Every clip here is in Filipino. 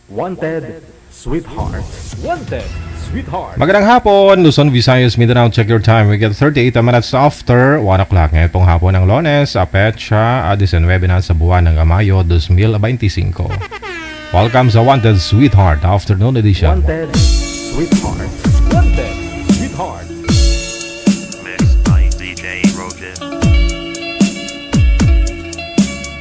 Wanted, Sweetheart. Wanted, Sweetheart. Magandang hapon, Luzon, Visayas, Mindanao. Check your time. We get 38 minutes after 1 o'clock. Ngayon pong hapon ng Lunes, Petsa, 19 na sa buwan ng Mayo 2025. Welcome sa Wanted, Sweetheart Afternoon Edition. Wanted, Sweetheart. Wanted, Sweetheart. Mixed by DJ Roger. Mixed by DJ Roger.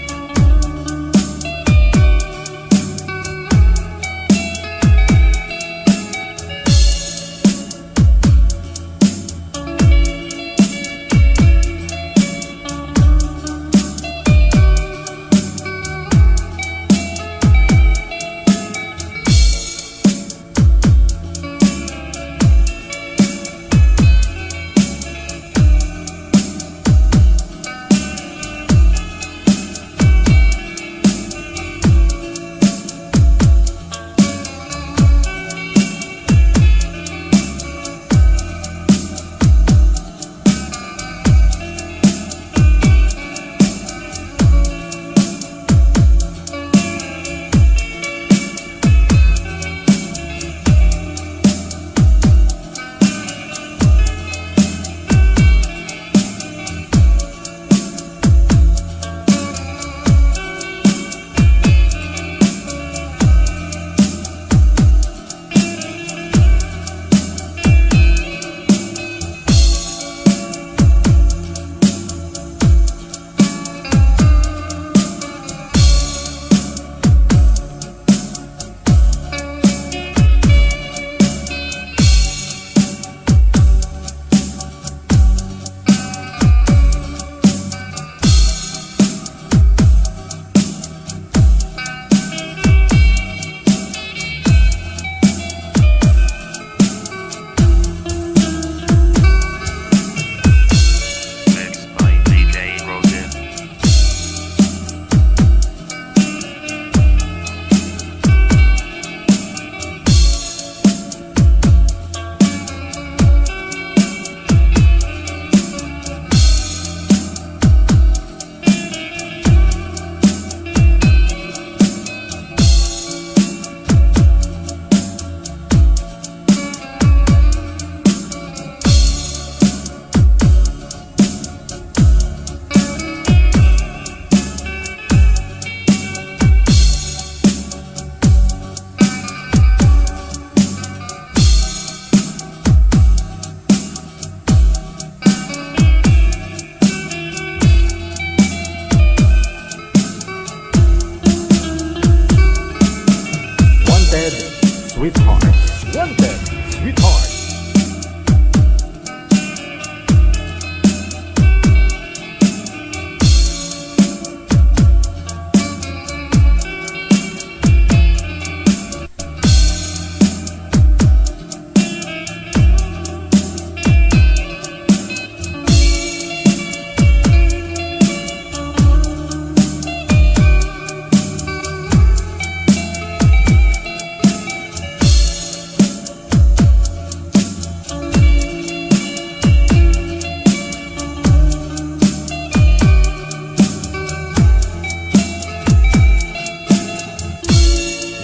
Wanted, Sweetheart. Wanted, Sweetheart.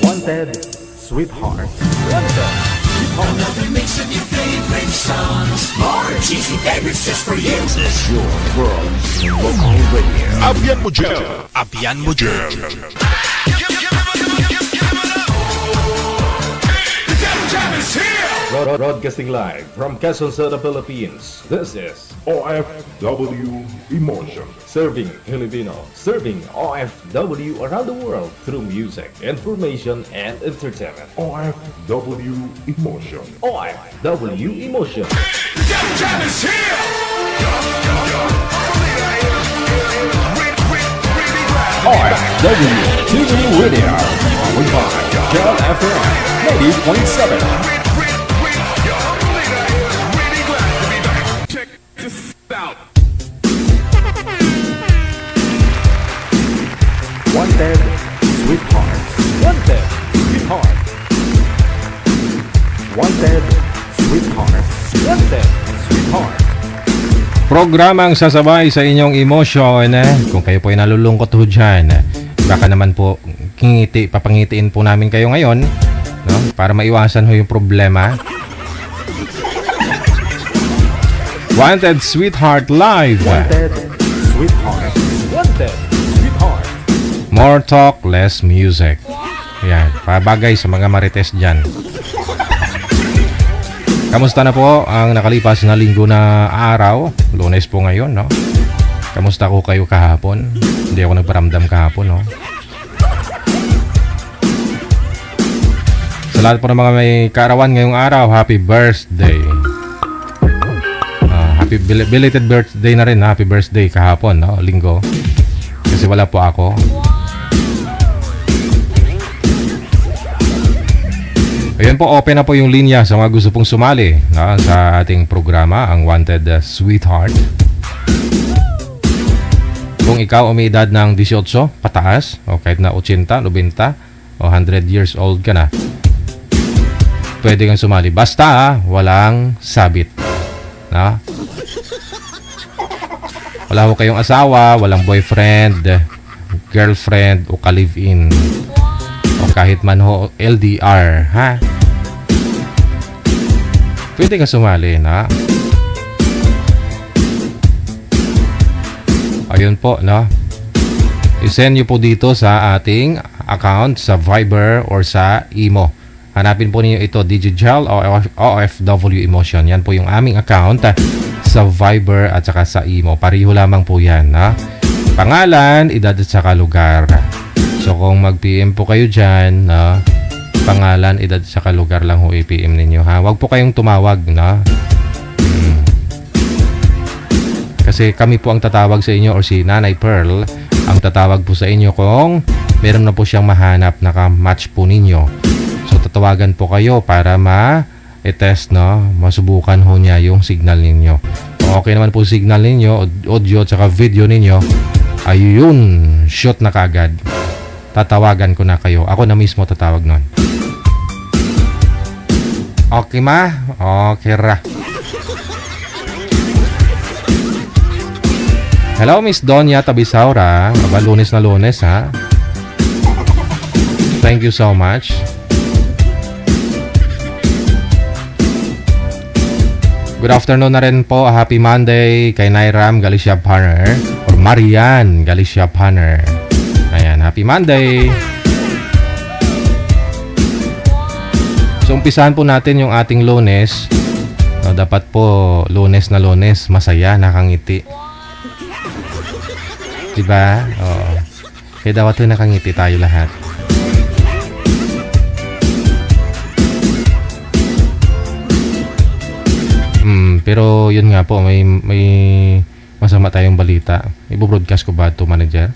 Wanted, Sweetheart. Wanted, Sweetheart. Nothing makes of your favorite songs. More cheesy favorites just for you. This is your world local radio. Abyan mo dyan. Abyan mo dyan. Broadcasting live from Quezon City, Philippines. This is OFW Emotion. Serving Filipino, serving OFW around the world through music, information, and entertainment. OFW Emotion. OFW Emotion. OFW TV Radio. We find John FM 90.7. Wanted, Sweetheart. Wanted, Sweetheart. Wanted, Sweetheart. Wanted, Sweetheart. Programang sasabay sa inyong emosyon. Kung kayo po ay nalulungkot ho dyan, baka naman po papangitiin po namin kayo ngayon, no? Para maiwasan ho yung problema. Wanted Sweetheart Live. Wanted Sweetheart. Wanted Sweetheart. More talk, less music. Yan, pabagay sa mga marites dyan. Kamusta na po ang nakalipas na linggo na araw? Lunes po ngayon, no? Kamusta ko kayo kahapon? Hindi ako nagparamdam kahapon, no? Sa lahat po ng mga may kaarawan ngayong araw, happy birthday. Happy belated birthday na rin, happy birthday kahapon, no? Linggo. Kasi wala po ako. Ayan po, open na po yung linya sa mga gusto pong sumali, no? Sa ating programa, ang Wanted Sweetheart. Kung ikaw may edad ng 18 pataas, o kahit na 80, 90, o 100 years old ka na, pwede kang sumali. Basta walang sabit. No? Wala ho kayong asawa, walang boyfriend, girlfriend, o ka-live-in. O kahit man ho LDR, ha? Pwede kang sumali, na? Ayun po, no? I-send nyo po dito sa ating account sa Viber or sa Imo. Hanapin po ninyo ito, Digital o OFW Emotion. Yan po yung aming account sa Viber at saka sa Imo. Pariho lamang po yan, na? Pangalan, edad at saka lugar. So kung mag-PM po kayo dyan, na pangalan, edad at saka lugar lang ho i-PM ninyo, ha? Huwag po kayong tumawag, na? Kasi kami po ang tatawag sa inyo or si Nanay Pearl ang tatawag po sa inyo kung meron na po siyang mahanap na ka-match po ninyo. So tatawagan po kayo para ma-test, no? Masubukan ho niya yung signal ninyo. Kung okay naman po signal ninyo, audio at saka video ninyo, ayun, shoot na kaagad. Tatawagan ko na kayo. Ako na mismo tatawag nun. Okay ma? Okay ra. Hello Miss Donya Tabisaura. Aba, Lunes na Lunes, ha? Thank you so much. Good afternoon na rin po. Happy Monday kay Nairam Galicia Panner or Marian Galicia Panner. Ayan, happy Monday. So, umpisahan po natin yung ating Lunes. No, dapat po Lunes na Lunes, masaya, nakangiti. Diba? Oo. Kaya dapat po nakangiti tayo lahat. Pero yun nga po, may masama tayong balita. Ibo-broadcast ko ba ito, manager?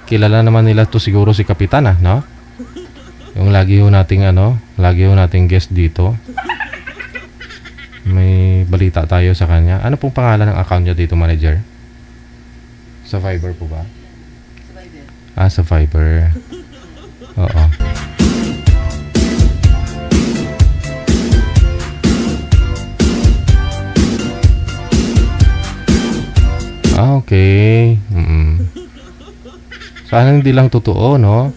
Kilala naman nila to siguro si Kapitan, no? Yung lagi ho nating guest dito. May balita tayo sa kanya. Ano pong pangalan ng account niya dito, manager? Sa Viber po ba? Sa Viber. Sa Viber. Oo. Okay. Sana hindi lang totoo, no?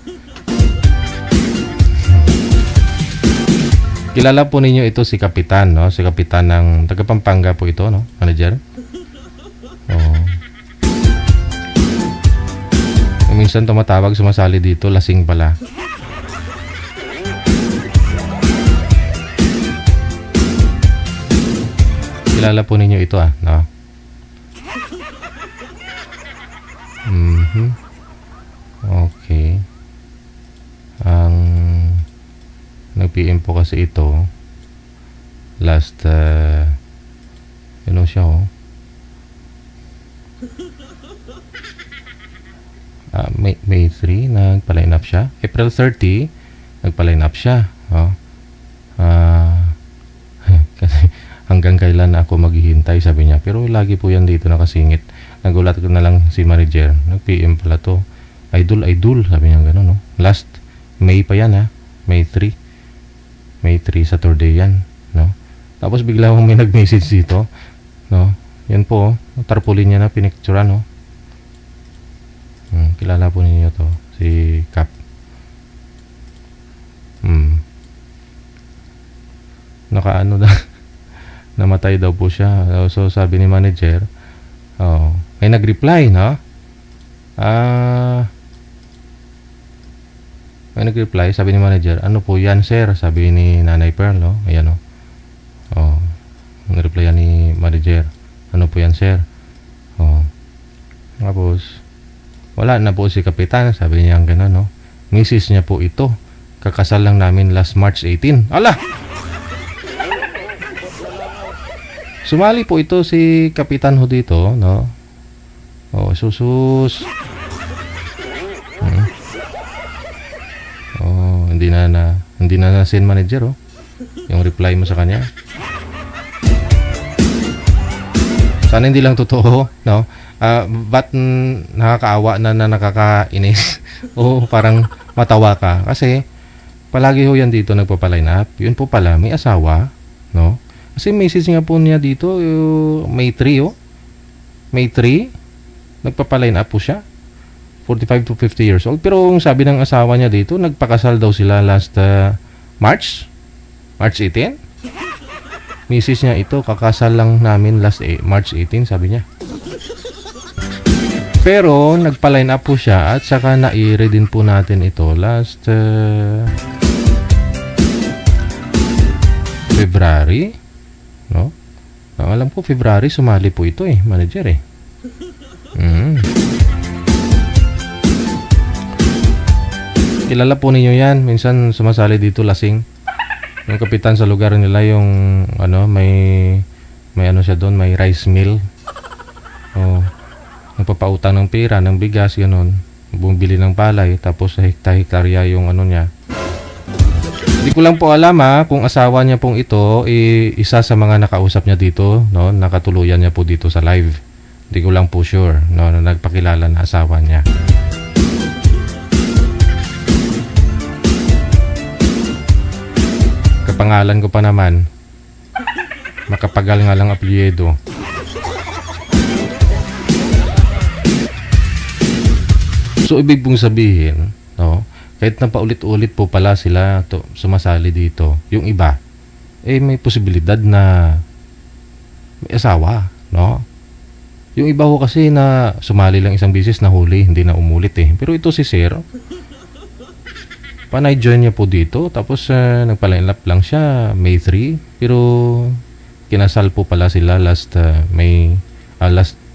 Kilala po ninyo ito si Kapitan, no? Si Kapitan ng taga Pampanga po ito, no? Manager? Oo. Minsan tumatawag, sumasali dito, lasing pala. Kilala po ninyo ito, no? Okay. Ang nag-PM po kasi ito last siya, May 3 nagpa-line up siya. April 30 nagpa-line up siya. Kasi hanggang kailan ako maghihintay, sabi niya. Pero lagi po yan dito nakasingit. Nagulat ko na lang si manager. Nag-PM pala to. Idol, sabi niya gano'n, no? Last May pa yan, ha? May 3 Saturday yan, no? Tapos bigla may nag-message dito, no? Yan po, tarpaulin niya na pinicturean, no? Kilala po ninyo to. si Cap. Nakaano na namatay daw po siya. So sabi ni manager, may nag-reply, no? May nag-reply, sabi ni manager, ano po yan, sir? Sabi ni Nanay Pearl, no? Ayan, no? Nag-reply yan ni manager, ano po yan, sir? Tapos wala na po si kapitan, sabi niya gano'n, no? Misis niya po ito, kakasal lang namin last March 18. Ala! Sumali po ito si kapitan ho dito, no? Susus. Hindi na send manager, yung reply mo sa kanya. Sana hindi lang totoo, no? Ba't nakakaawa na nakakainis? Parang matawa ka. Kasi, palagi ho yan dito nagpapaline up. Yun po pala, may asawa, no? Kasi message nga po niya dito, May 3, May 3, nagpapaline up po siya. 45 to 50 years old. Pero ang sabi ng asawa niya dito, nagpakasal daw sila last March 18. Message niya ito, kakasal lang namin last March 18, sabi niya. Pero nagpa-line up po siya at saka na-i-read din po natin ito last February, no? Alam ko February sumali po ito manager Kilala po ninyo yan, minsan sumasali dito lasing. Yung kapitan sa lugar nila, yung may siya doon, may rice mill. Nagpapautang ng pera, ng bigas, gano'n. Bumibili ng palay, tapos sa hektarya yung niya. Hindi ko lang po alam kung asawa niya pong ito, isa sa mga nakausap niya dito, no? Nakatuluyan niya po dito sa live. Hindi ko lang po sure, no? Na nagpakilala na asawa niya. Kapangalan ko pa naman, makapagal nga lang apelyido. So ibig pong sabihin, no? Kahit na paulit-ulit po pala sila sumasali dito, yung iba, may posibilidad na may asawa, no? Yung iba ho kasi na sumali lang isang beses na huli, hindi na umulit Pero ito si Sir, panay join niya po dito, tapos nagpa-line up lang siya May 3, pero kinasal po pala sila last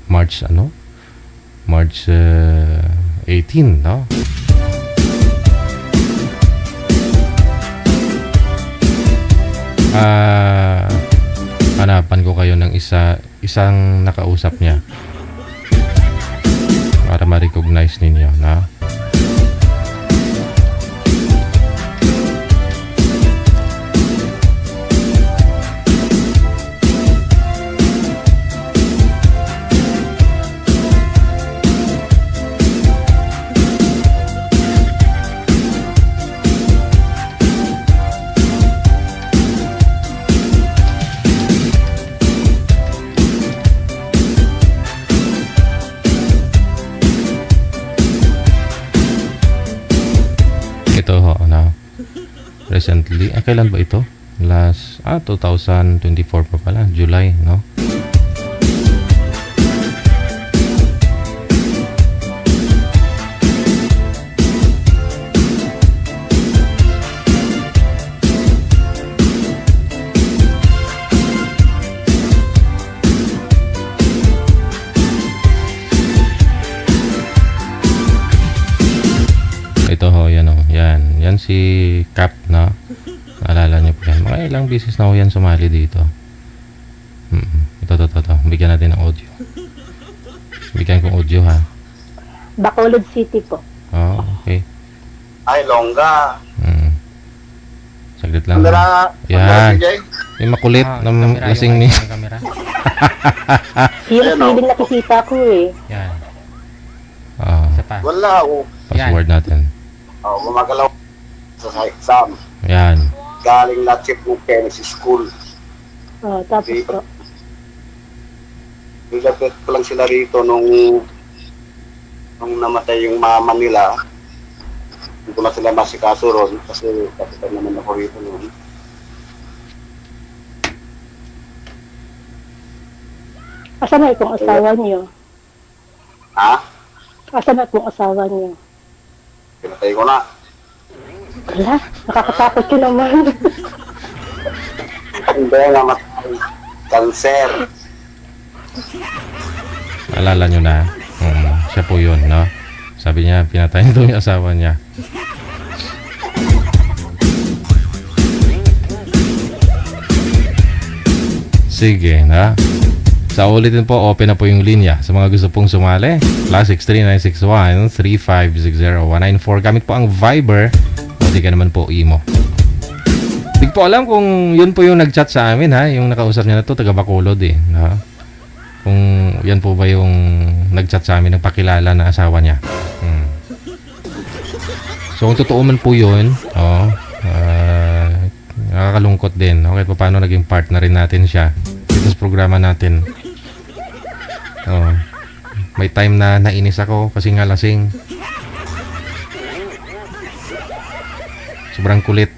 March, March 18, no? Hanapan ko kayo ng isang nakausap niya para ma-recognize ninyo, no? Ito recently, kailan ba ito? Last 2024 pa pala, July, no? Ito yan si Cap, no? Naalala niyo po yan. Mga ilang beses na yan sumali dito. Ito. Bigyan natin ng audio. Bigyan kong audio, ha? Bacolod City po. Okay. Ay, longga. Saglit lang. Kamera. Yan. Yung makulit ng lasing ni... Feeling nakikita ko Yan. Wala ako. Password natin. Gumagalaw sa exam. Yan. Galing na chip ng Tennessee School. Tapos po. Nilapit pa lang sila rito nung namatay yung mama nila. Hindi ko na sila masikaso ron kasi kapitan naman ako rito noon. Asan na itong asawa niyo? Ha? Asan na itong asawa niyo? Pinatay ko na. Wala, nakakatakot yun naman. Hindi na matay. Cancer. Alala nyo na. Siya po yun, no? Sabi niya, pinatay nito yung asawa niya. Sige, na. Sa ulitin po, open na po yung linya. Sa mga gusto pong sumali, +63961-3560-194. Gamit po ang Viber. O di ka naman po imo. Di ko po alam kung yun po yung nag-chat sa amin, ha? Yung nakausap niya na to, taga Bacolod eh. No? Kung yan po ba yung nag-chat sa amin, nagpakilala na asawa niya. So kung totoo man po yun, nakakalungkot din. Okay, paano naging partner rin natin siya dito sa programa natin. May time na nainis ako kasi nga lasing. Sobrang kulit.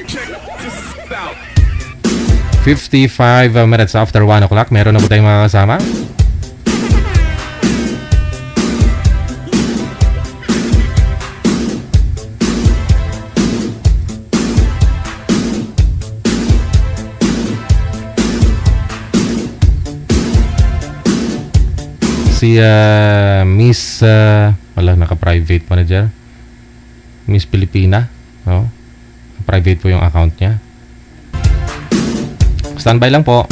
Check this out. 55 minutes after 1 o'clock. Meron na po tayong mga kasama. Si Miss wala, naka-private manager. Miss Pilipina, no? Private po yung account niya. Standby lang po.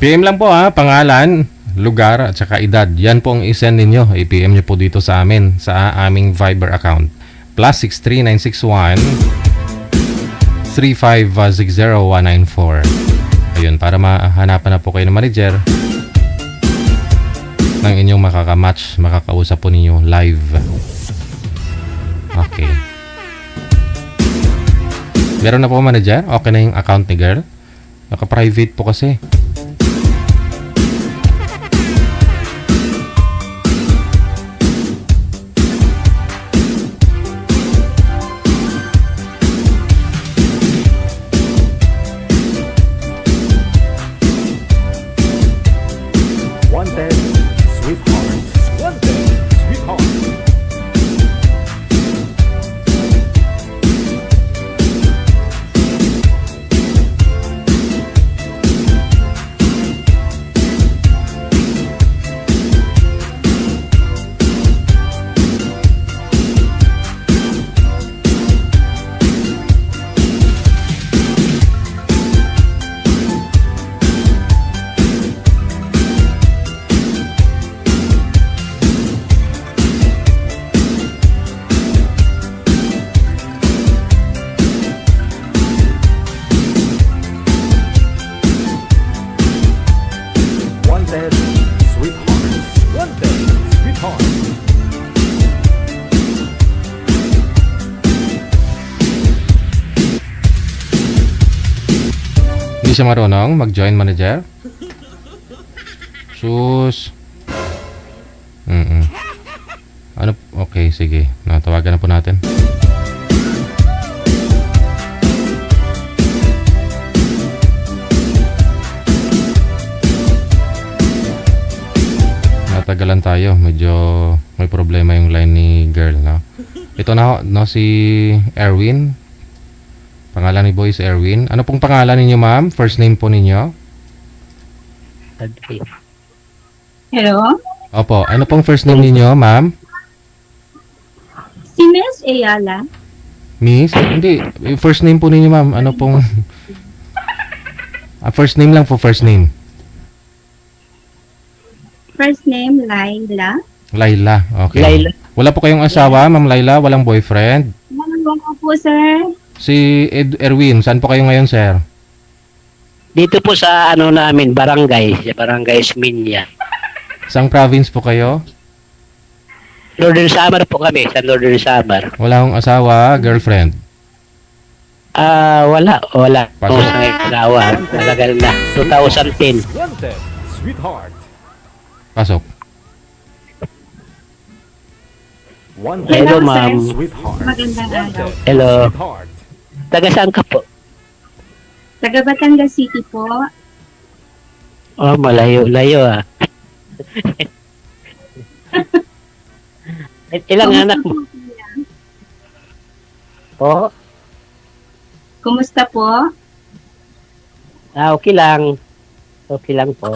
PM lang po ha, pangalan, lugar at saka edad. Yan po ang i-send ninyo. I-PM nyo po dito sa amin, sa aming Viber account. +63961 3560-194. Ayun, para mahanapan na po kayo ng manager ng inyong makakamatch, makakausap po ninyo live. Okay. Meron na po manager? Okay na yung account ni girl? Naka-private po kasi. Wanted, sweetheart. Wanted, sweetheart. Wanted, sweetheart. Wanted, sweetheart. Hindi siya marunong mag-join manager. Sus. Ano? Okay, sige. Natawagan na po natin. Natagalan tayo. Medyo may problema yung line ni girl, no? Ito na, no, si Erwin. Pangalan ni boy si Erwin. Ano pong pangalan ninyo, ma'am? First name po ninyo? Hello? Opo. Ano pong first name ninyo, ma'am? Si Miss Ayala. Miss? Hindi. First name po ninyo, ma'am. Ano pong... first name lang po, first name. First name, Laila. Laila. Okay. Laila. Wala po kayong asawa, Ma'am Laila? Walang boyfriend? Wala po, sir. Si Erwin, saan po kayo ngayon, sir? Dito po sa ano namin, barangay, sa barangay Esminya. Saang province po kayo? Northern Samar po kami, sa Northern Samar. Wala akong asawa, girlfriend. Wala. Pasok. O sa asawa, talagal na. 2010. Wanted, sweetheart. Pasok. Wanted, Hello, Hello, ma'am. sir. sweetheart. Magandang araw. Wanted, Hello. sweetheart. Taga saan ka po? Taga Batangas City po. Oh, malayo ah. Ilang anak mo? Po? Kumusta po? Okay lang. Okay lang po.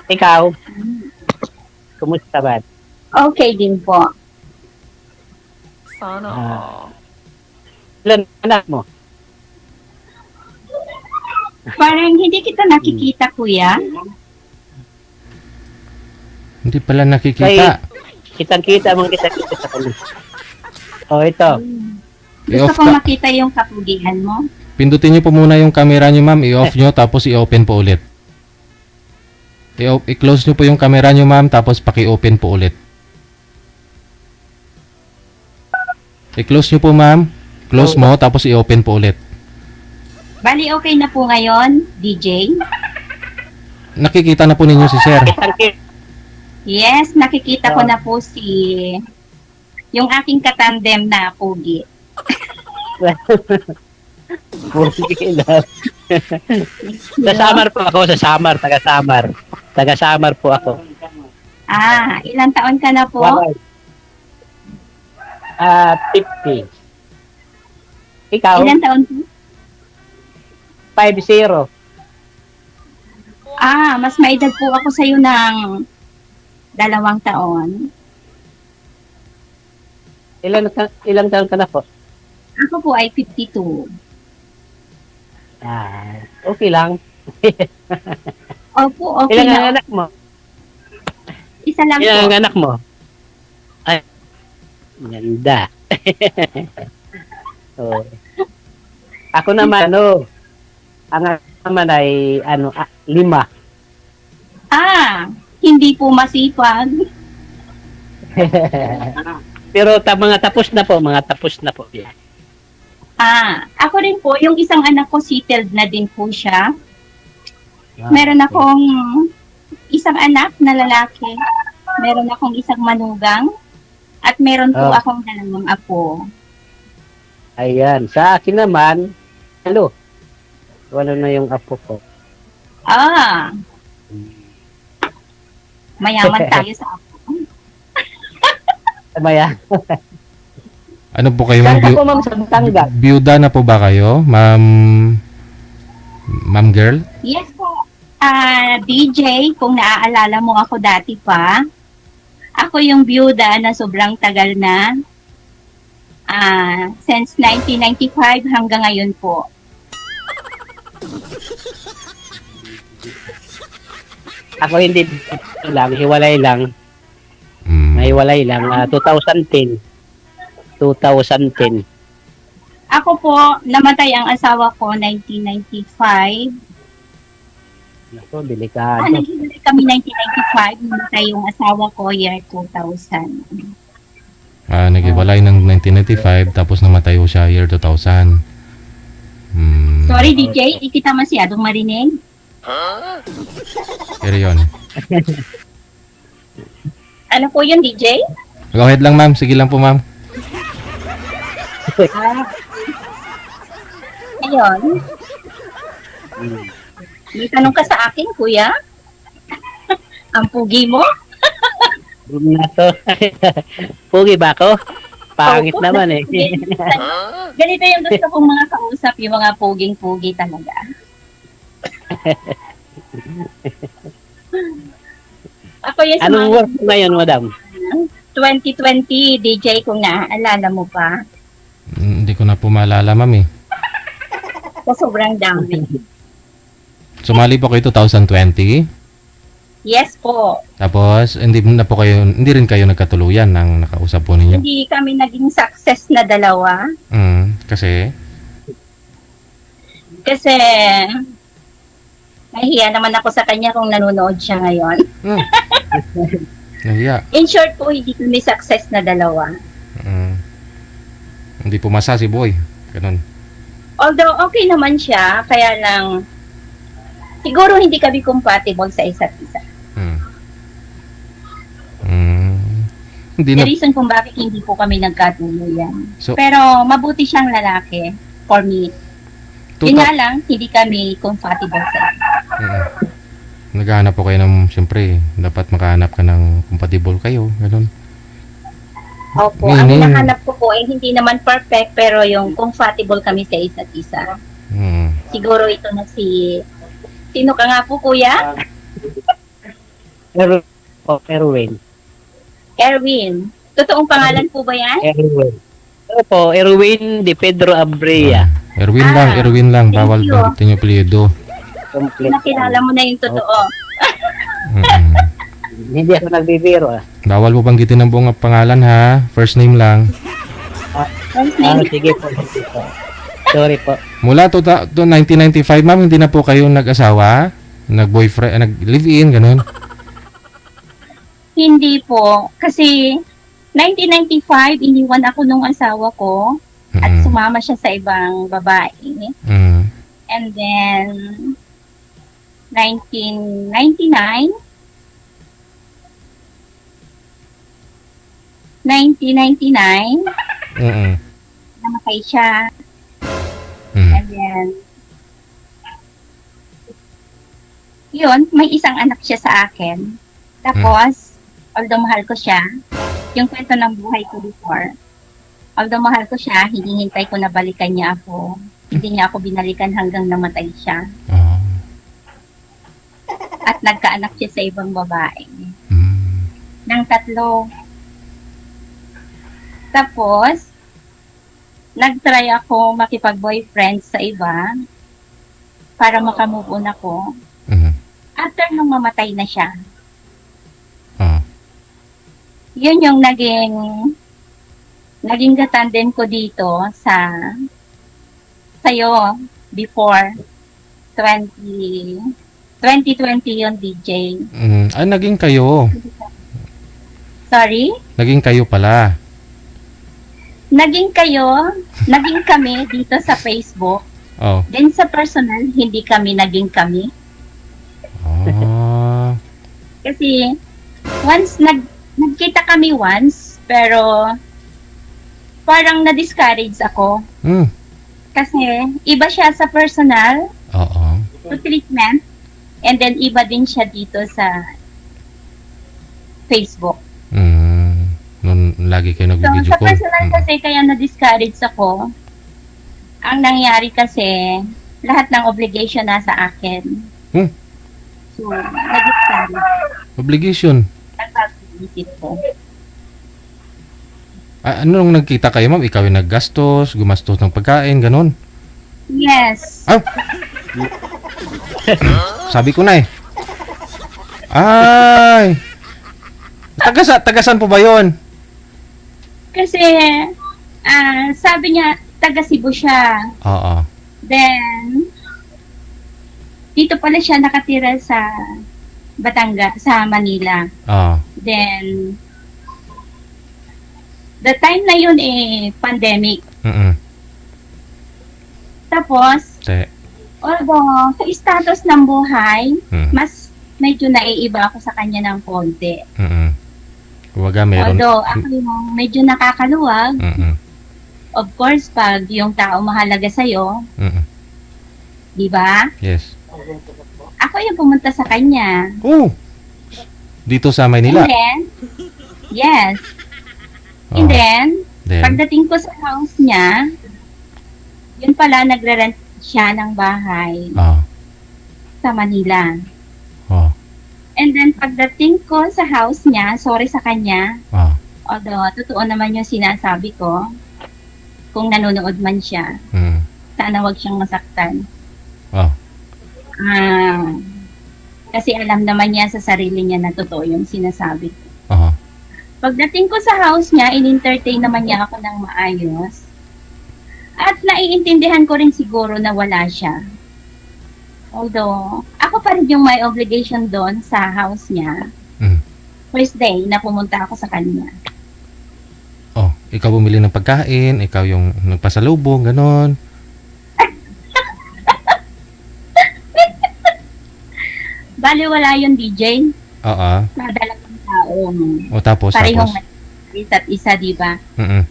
Ikaw? Kumusta ba? Okay din po. Ilan anak mo? Parang hindi kita nakikita, kuya. Hindi pala nakikita. Kitang-kita mong kita-kita sa kanya. Oh, ito. Gusto I-off kong ka. makita yung kapugian mo. Pindutin niyo po muna yung camera niyo, ma'am. I-off niyo, tapos i-open po ulit. I-close niyo po yung camera niyo, ma'am, tapos paki-open po ulit. I-close niyo po, ma'am. Close mo, tapos i-open po ulit. Bali, okay na po ngayon, DJ? Nakikita na po ninyo si sir. Kitang-kita. Yes, nakikita ko na po yung aking katandem na pugi. Sa Samar po ako, sa Samar, taga Samar. Taga Samar po ako. Ilang taon ka na po? 50. Ikaw? Ilang taon po? 50. Mas maedad po ako sa'yo ng 2 taon. Ilang taon ka na po? Ako po ay 52. Okay lang. Opo, okay Ilang ang na. anak mo? Isa lang Ilang po. ang anak mo? Ay, ganda. Oh. Ako naman, ang anak naman ay, 5. Hindi po masipag. Pero mga tapos na po. Yeah. Ako rin po, yung isang anak ko, settled na din po siya. Meron akong isang anak na lalaki. Meron akong isang manugang. At meron po akong 2 apo. Ayan. Sa akin naman, wala na yung apo ko. Mayaman tayo sa apo. Maya. Ano po kayo, Saan ma'am? ka po, ma'am, sa Batangas? Byuda na po ba kayo, ma'am? Ma'am girl? Yes po. DJ, kung naaalala mo ako dati pa, ako yung byuda na sobrang tagal na. Since 1995 hanggang ngayon po. Ako hindi lang, hiwalay lang. Nahiwalay lang. 2010. Ako po, namatay ang asawa ko 1995. Ako, delikado. Naghiwalay kami 1995, namatay yung asawa ko year 2000. Naghiwalay ng 1995, tapos namatay ho siya year 2000. Sorry DJ, di kita masyadong marinig. Pero yun. Ano po yun DJ? Go ahead lang, ma'am. Sige lang po, ma'am. Ayun. May tanong ka sa akin, kuya? Ang pugi mo? Na to. Pugi ba ako? Pangit Opo, naman eh. Ganito yung gusto kong mga kausap, yung mga puging-pugi talaga. Ako yung Anong work mo ngayon, madam? 2020 DJ kung naaalala mo pa. Hindi ko na po maalala, ma'am eh. Sa sobrang dami. Sumali po kayo 2020? Yes po. Tapos, hindi rin kayo nagkatuluyan ng nakausap po ninyo? Hindi kami naging success na dalawa. Kasi? Kasi, nahihiya naman ako sa kanya kung nanonood siya ngayon. Nahiya. In short po, hindi kami success na dalawa. Hindi pumasa si Boy. Ganun. Although, okay naman siya, kaya lang, siguro hindi kami compatible sa isa't isa. Hindi The na, reason kung bakit hindi po kami nagkatuluyan. So- Pero mabuti siyang lalaki for me. Yun nga lang, hindi kami compatible sa isa. Naghahanap po kayo ng, siyempre, dapat makahanap ka ng compatible kayo. Ganun. Opo, ang hinahanap ko po ay hindi naman perfect, pero yung compatible kami sa isa't isa. Siguro ito na sino ka nga po, kuya? Erwin. Erwin. Totoong pangalan po ba yan? Erwin. Opo, Erwin de Pedro Abrea. Erwin lang. thank Bawal you. banggitin yung apelyido. Complete. Nakilala mo na yung totoo. Hindi ako nagbibiro Bawal po banggitin ang buong pangalan ha. First name lang. First name? Sige po. Sorry po. Mula 1995, ma'am, hindi na po kayo nag-asawa? Nag-boyfriend, nag-live-in, ganun? Hindi po. Kasi 1995, iniwan ako nung asawa ko at sumama siya sa ibang babae. And then, 1999, namatay siya. And then, yun, may isang anak siya sa akin. Tapos, although mahal ko siya, yung kwento ng buhay ko before, although mahal ko siya, hinihintay ko na balikan niya ako. Hindi niya ako binalikan hanggang namatay siya. At nagkaanak siya sa ibang babae. Ng 3. Tapos, nag-try ako makipag-boyfriend sa iba para makamove on ako. After nung mamatay na siya, yun yung naging katandem ko dito sa'yo before 2020 yun, DJ. Naging kayo. Sorry? Naging kayo pala. Naging kami dito sa Facebook. Then sa personal, hindi kami naging kami. Kasi once nagkita kami once, pero parang na-discourage ako. Kasi iba siya sa personal, to treatment, and then iba din siya dito sa Facebook. Noon lagi kayo nag-video So, sa call. personal kasi kaya na-discourage ako. Ang nangyari kasi, lahat ng obligation nasa akin. So, na-discourage. Obligation? Nagpapag-isip ko. Nung nagkita kayo, ma'am? Ikaw yung naggastos, gumastos ng pagkain, ganun? Yes. Sabi ko na eh. Ay! Tagasan po ba yun? Kasi, sabi niya, taga Cebu siya. Then, dito pala siya nakatira sa sa Manila. Then, the time na yun pandemic. Tapos, although sa status ng buhay, mas medyo naiiba ako sa kanya ng konti. Kumbaga meron. Although ako yung medyo nakakaluwag, of course, pag yung tao mahalaga sa'yo, di ba? Yes. Ako yung pumunta sa kanya. Dito sa Maynila? And then, yes. And then, pagdating ko sa house niya, yun pala, nagre-rent siya ng bahay sa Manila. And then, pagdating ko sa house niya, sorry sa kanya, although, totoo naman yung sinasabi ko, kung nanonood man siya, sana wag siyang masaktan. Kasi alam naman niya sa sarili niya na totoo yung sinasabi ko. Aha. Pagdating ko sa house niya, in-entertain naman niya ako ng maayos. At naiintindihan ko rin siguro na wala siya. Although, ako pa rin yung may obligation doon sa house niya. Mm. First day na pumunta ako sa kanya. Oh, ikaw bumili ng pagkain, ikaw yung nagpasalubong, ganon. Bali wala yung DJ. Oo. Madalagang tao. O tapos, Parehong tapos. isa't isa, di ba? Mm-mm.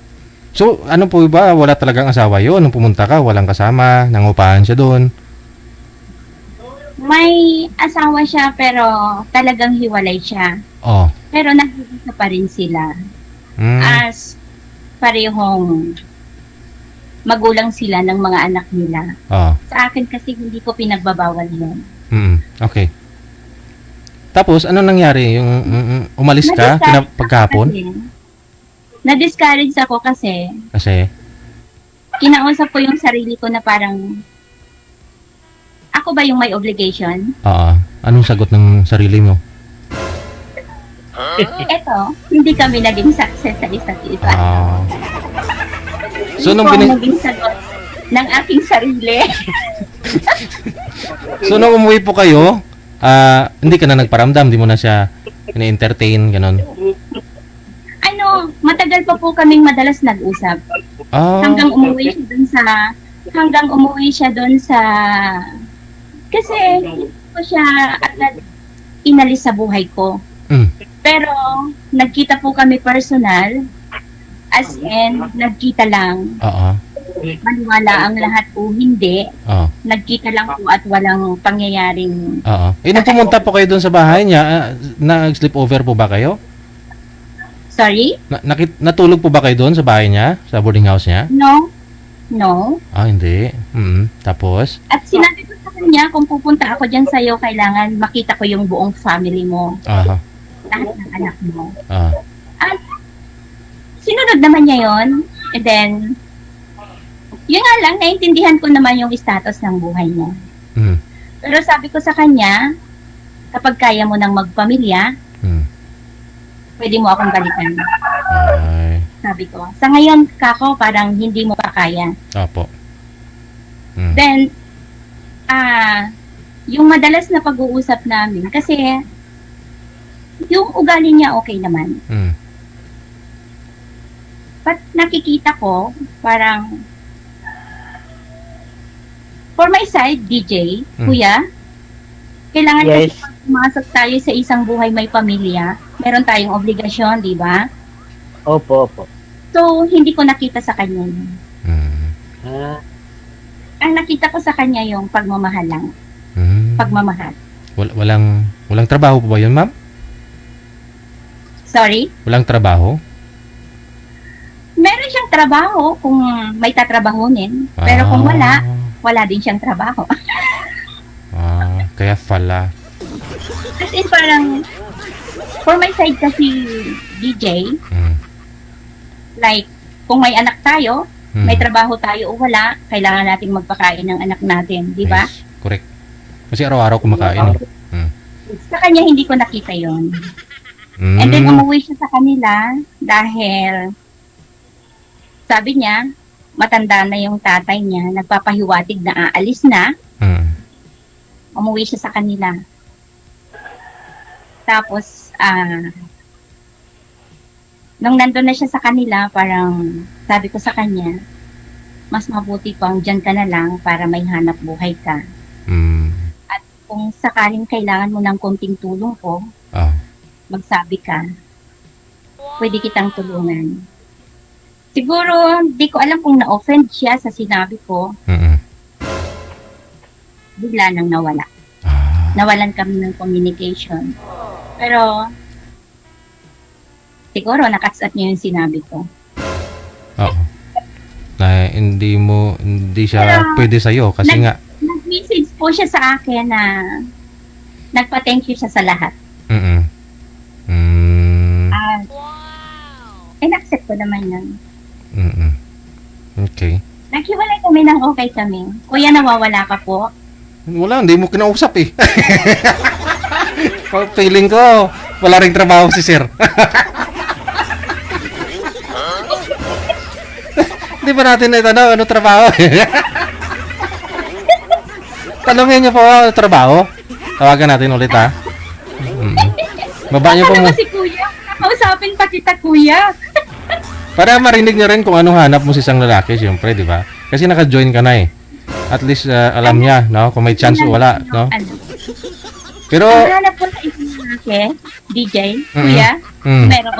So, ano po ba? Wala talagang asawa yun? Nung pumunta ka, walang kasama, nangupahan siya doon. May asawa siya pero talagang hiwalay siya. Oh. Pero nag-iisa pa rin sila. Mm. As parehong magulang sila ng mga anak nila. Oh. Sa akin kasi hindi ko pinagbabawal yun. Okay. Tapos, ano nangyari? Yung umalis ka pagkahapon? Na-discourage ako kasi Kasi? kinausap ko yung sarili ko na parang ako ba yung may obligation? Oo. Anong sagot ng sarili mo? Eto, hindi kami naging success sa isa't isa. Ah. So, Hindi nung ko bini- naging sagot ng aking sarili. So, nung umuwi po kayo, hindi ka na nagparamdam, di mo na siya ina-entertain, ganon. Matagal pa po kaming madalas nag-usap. Ah. Hanggang umuwi siya doon sa kasi hindi ko siya agad inalis sa buhay ko. Mm. Pero nagkita po kami personal, as in nagkita lang. Oo. Maniwala ang lahat po hindi. Oo. Nagkita lang po at walang pangyayaring Oo. Nung pumunta po kayo doon sa bahay niya, nag-sleepover po ba kayo? sorry? Natulog po ba kayo doon sa bahay niya? Sa boarding house niya? No. No. Ah, hindi. Tapos? At sinabi ko sa kanya, kung pupunta ako dyan sa'yo, kailangan makita ko yung buong family mo. Aha. Lahat ng anak mo. Ah. At sinunod naman niya yon. And then, yun nga lang, naintindihan ko naman yung status ng buhay niya. Mm. Pero sabi ko sa kanya, kapag kaya mo nang magpamilya, pwede mo akong balikan. Ay. Sabi ko. Sa ngayon, kako, parang hindi mo pa kaya. Opo. Then, yung madalas na pag-uusap namin, kasi yung ugali niya okay naman. But nakikita ko, parang, for my side, DJ, kuya, kailangan kasi pag pumasok tayo sa isang buhay may pamilya, meron tayong obligasyon, di ba? Opo. So, hindi ko nakita sa kanya yun. Ang nakita ko sa kanya yung pagmamahal lang. Pagmamahal. Walang trabaho po ba yun, ma'am? Sorry? Walang trabaho? Meron siyang trabaho kung may tatrabahunin. Pero kung wala din siyang trabaho. Kaya pala. As in parang, for my side kasi, DJ, like, kung may anak tayo, may trabaho tayo o wala, kailangan nating magpakain ng anak natin, di ba? Yes, correct. Kasi araw-araw kumakain. Sa kanya, hindi ko nakita yon. And then, umuwi siya sa kanila dahil, sabi niya, matanda na yung tatay niya, nagpapahiwatig na aalis na, umuwi siya sa kanila. Tapos, nung nandun na siya sa kanila, parang sabi ko sa kanya, mas mabuti pang dyan ka na lang para may hanap buhay ka. At kung sakaling kailangan mo ng konting tulong ko, magsabi ka, pwede kitang tulungan. Siguro, di ko alam kung na-offend siya sa sinabi ko. Bigla nang nawala. Nawalan kami ng communication. Pero, siguro nakatsaat niya yung sinabi ko. Oo. Na hindi siya pwede sa'yo kasi nga. Nag-message po siya sa akin na nagpa-thank you siya sa lahat. In-accept ko naman yun. Okay. Naghiwalay kami ng okay kami. Kuya, nawawala ka po. Wala, hindi mo kinausap eh. Feeling ko, wala ring trabaho si sir. Hindi ba natin itanong ano trabaho? Tanungin niyo po ano trabaho. Tawagan natin ulit ha. Baba niyo po Ako mo. naman si kuya. Kausapin pa kita, kuya. Para marinig niyo rin kung anong hanap mo sa isang lalaki, siyempre, di ba? Kasi naka-join ka na eh. At least alam niya, no? Kung may chance o wala, no? Ano? Pero, Ang hanap ko sa isang lalaki, DJ, kuya, merong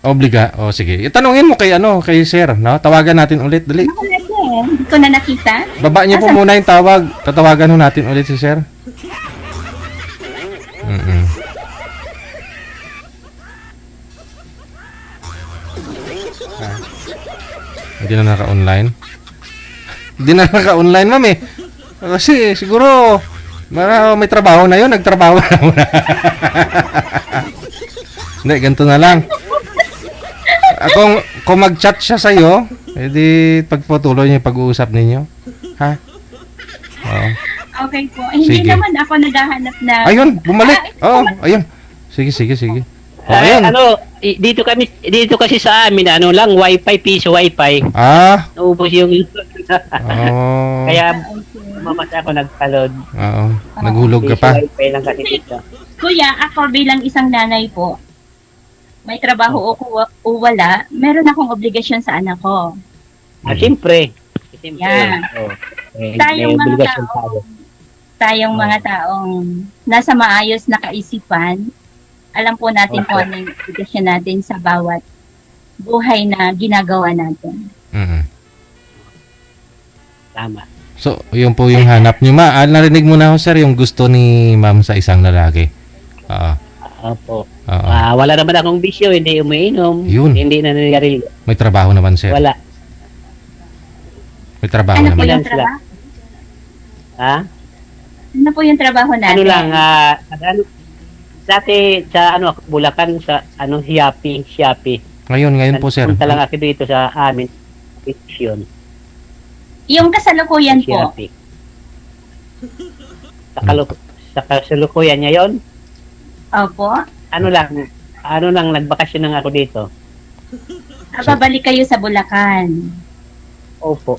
obliga. O sige. Itanungin mo kay kay sir, no? Tawagan natin ulit, dali. Hindi ko na nakita. Baba niyo po muna yung tawag. Tatawagan ho natin ulit si sir. Hindi na naka-online. Hindi na naka-online, ma'am eh. Kasi siguro may trabaho na yun. Nagtrabaho na muna. Hindi, ganito na lang. Kung mag-chat siya sa'yo, edi pagpatuloy niyo yung pag-uusap ninyo. Ha? Oo. Okay po. Hindi Sige. naman ako naghahanap na... Ayun, bumalik. Oo, ayun. Sige. Oh, ayun. Dito kasi sa amin, lang, wifi, piso wifi. Ah. Naubos yung... Oh. Kaya, mamasa ako nagkalod. Oo. Naghulog ka pa. Piso wifi lang kasi dito. Kuya, ako bilang isang nanay po, may trabaho o wala, meron akong obligasyon sa anak ko. Siyempre. Yan. Tayong mga taong nasa maayos na kaisipan, alam po natin kung ano yung obligasyon natin sa bawat buhay na ginagawa natin. Tama. So, yun po yung hanap niyo. Narinig mo na ho, sir, yung gusto ni ma'am sa isang lalaki. Opo. Oo. Wala naman akong bisyo, hindi umiinom, Yun. hindi na nangyari. May trabaho naman, sir. Wala. May trabaho Ano po naman. yung trabaho? Ha? Ano po yung trabaho natin? Ano lang, dati sa Bulacan, sa Shopee. Ngayon po, sir. Punta lang ako dito sa amin. Vision. Yung kasalukuyan po. Shopee. Sa kasalukuyan niya yon. Opo. Ano lang, nagbakasyon lang ako dito. Babalik kayo sa Bulacan. Opo.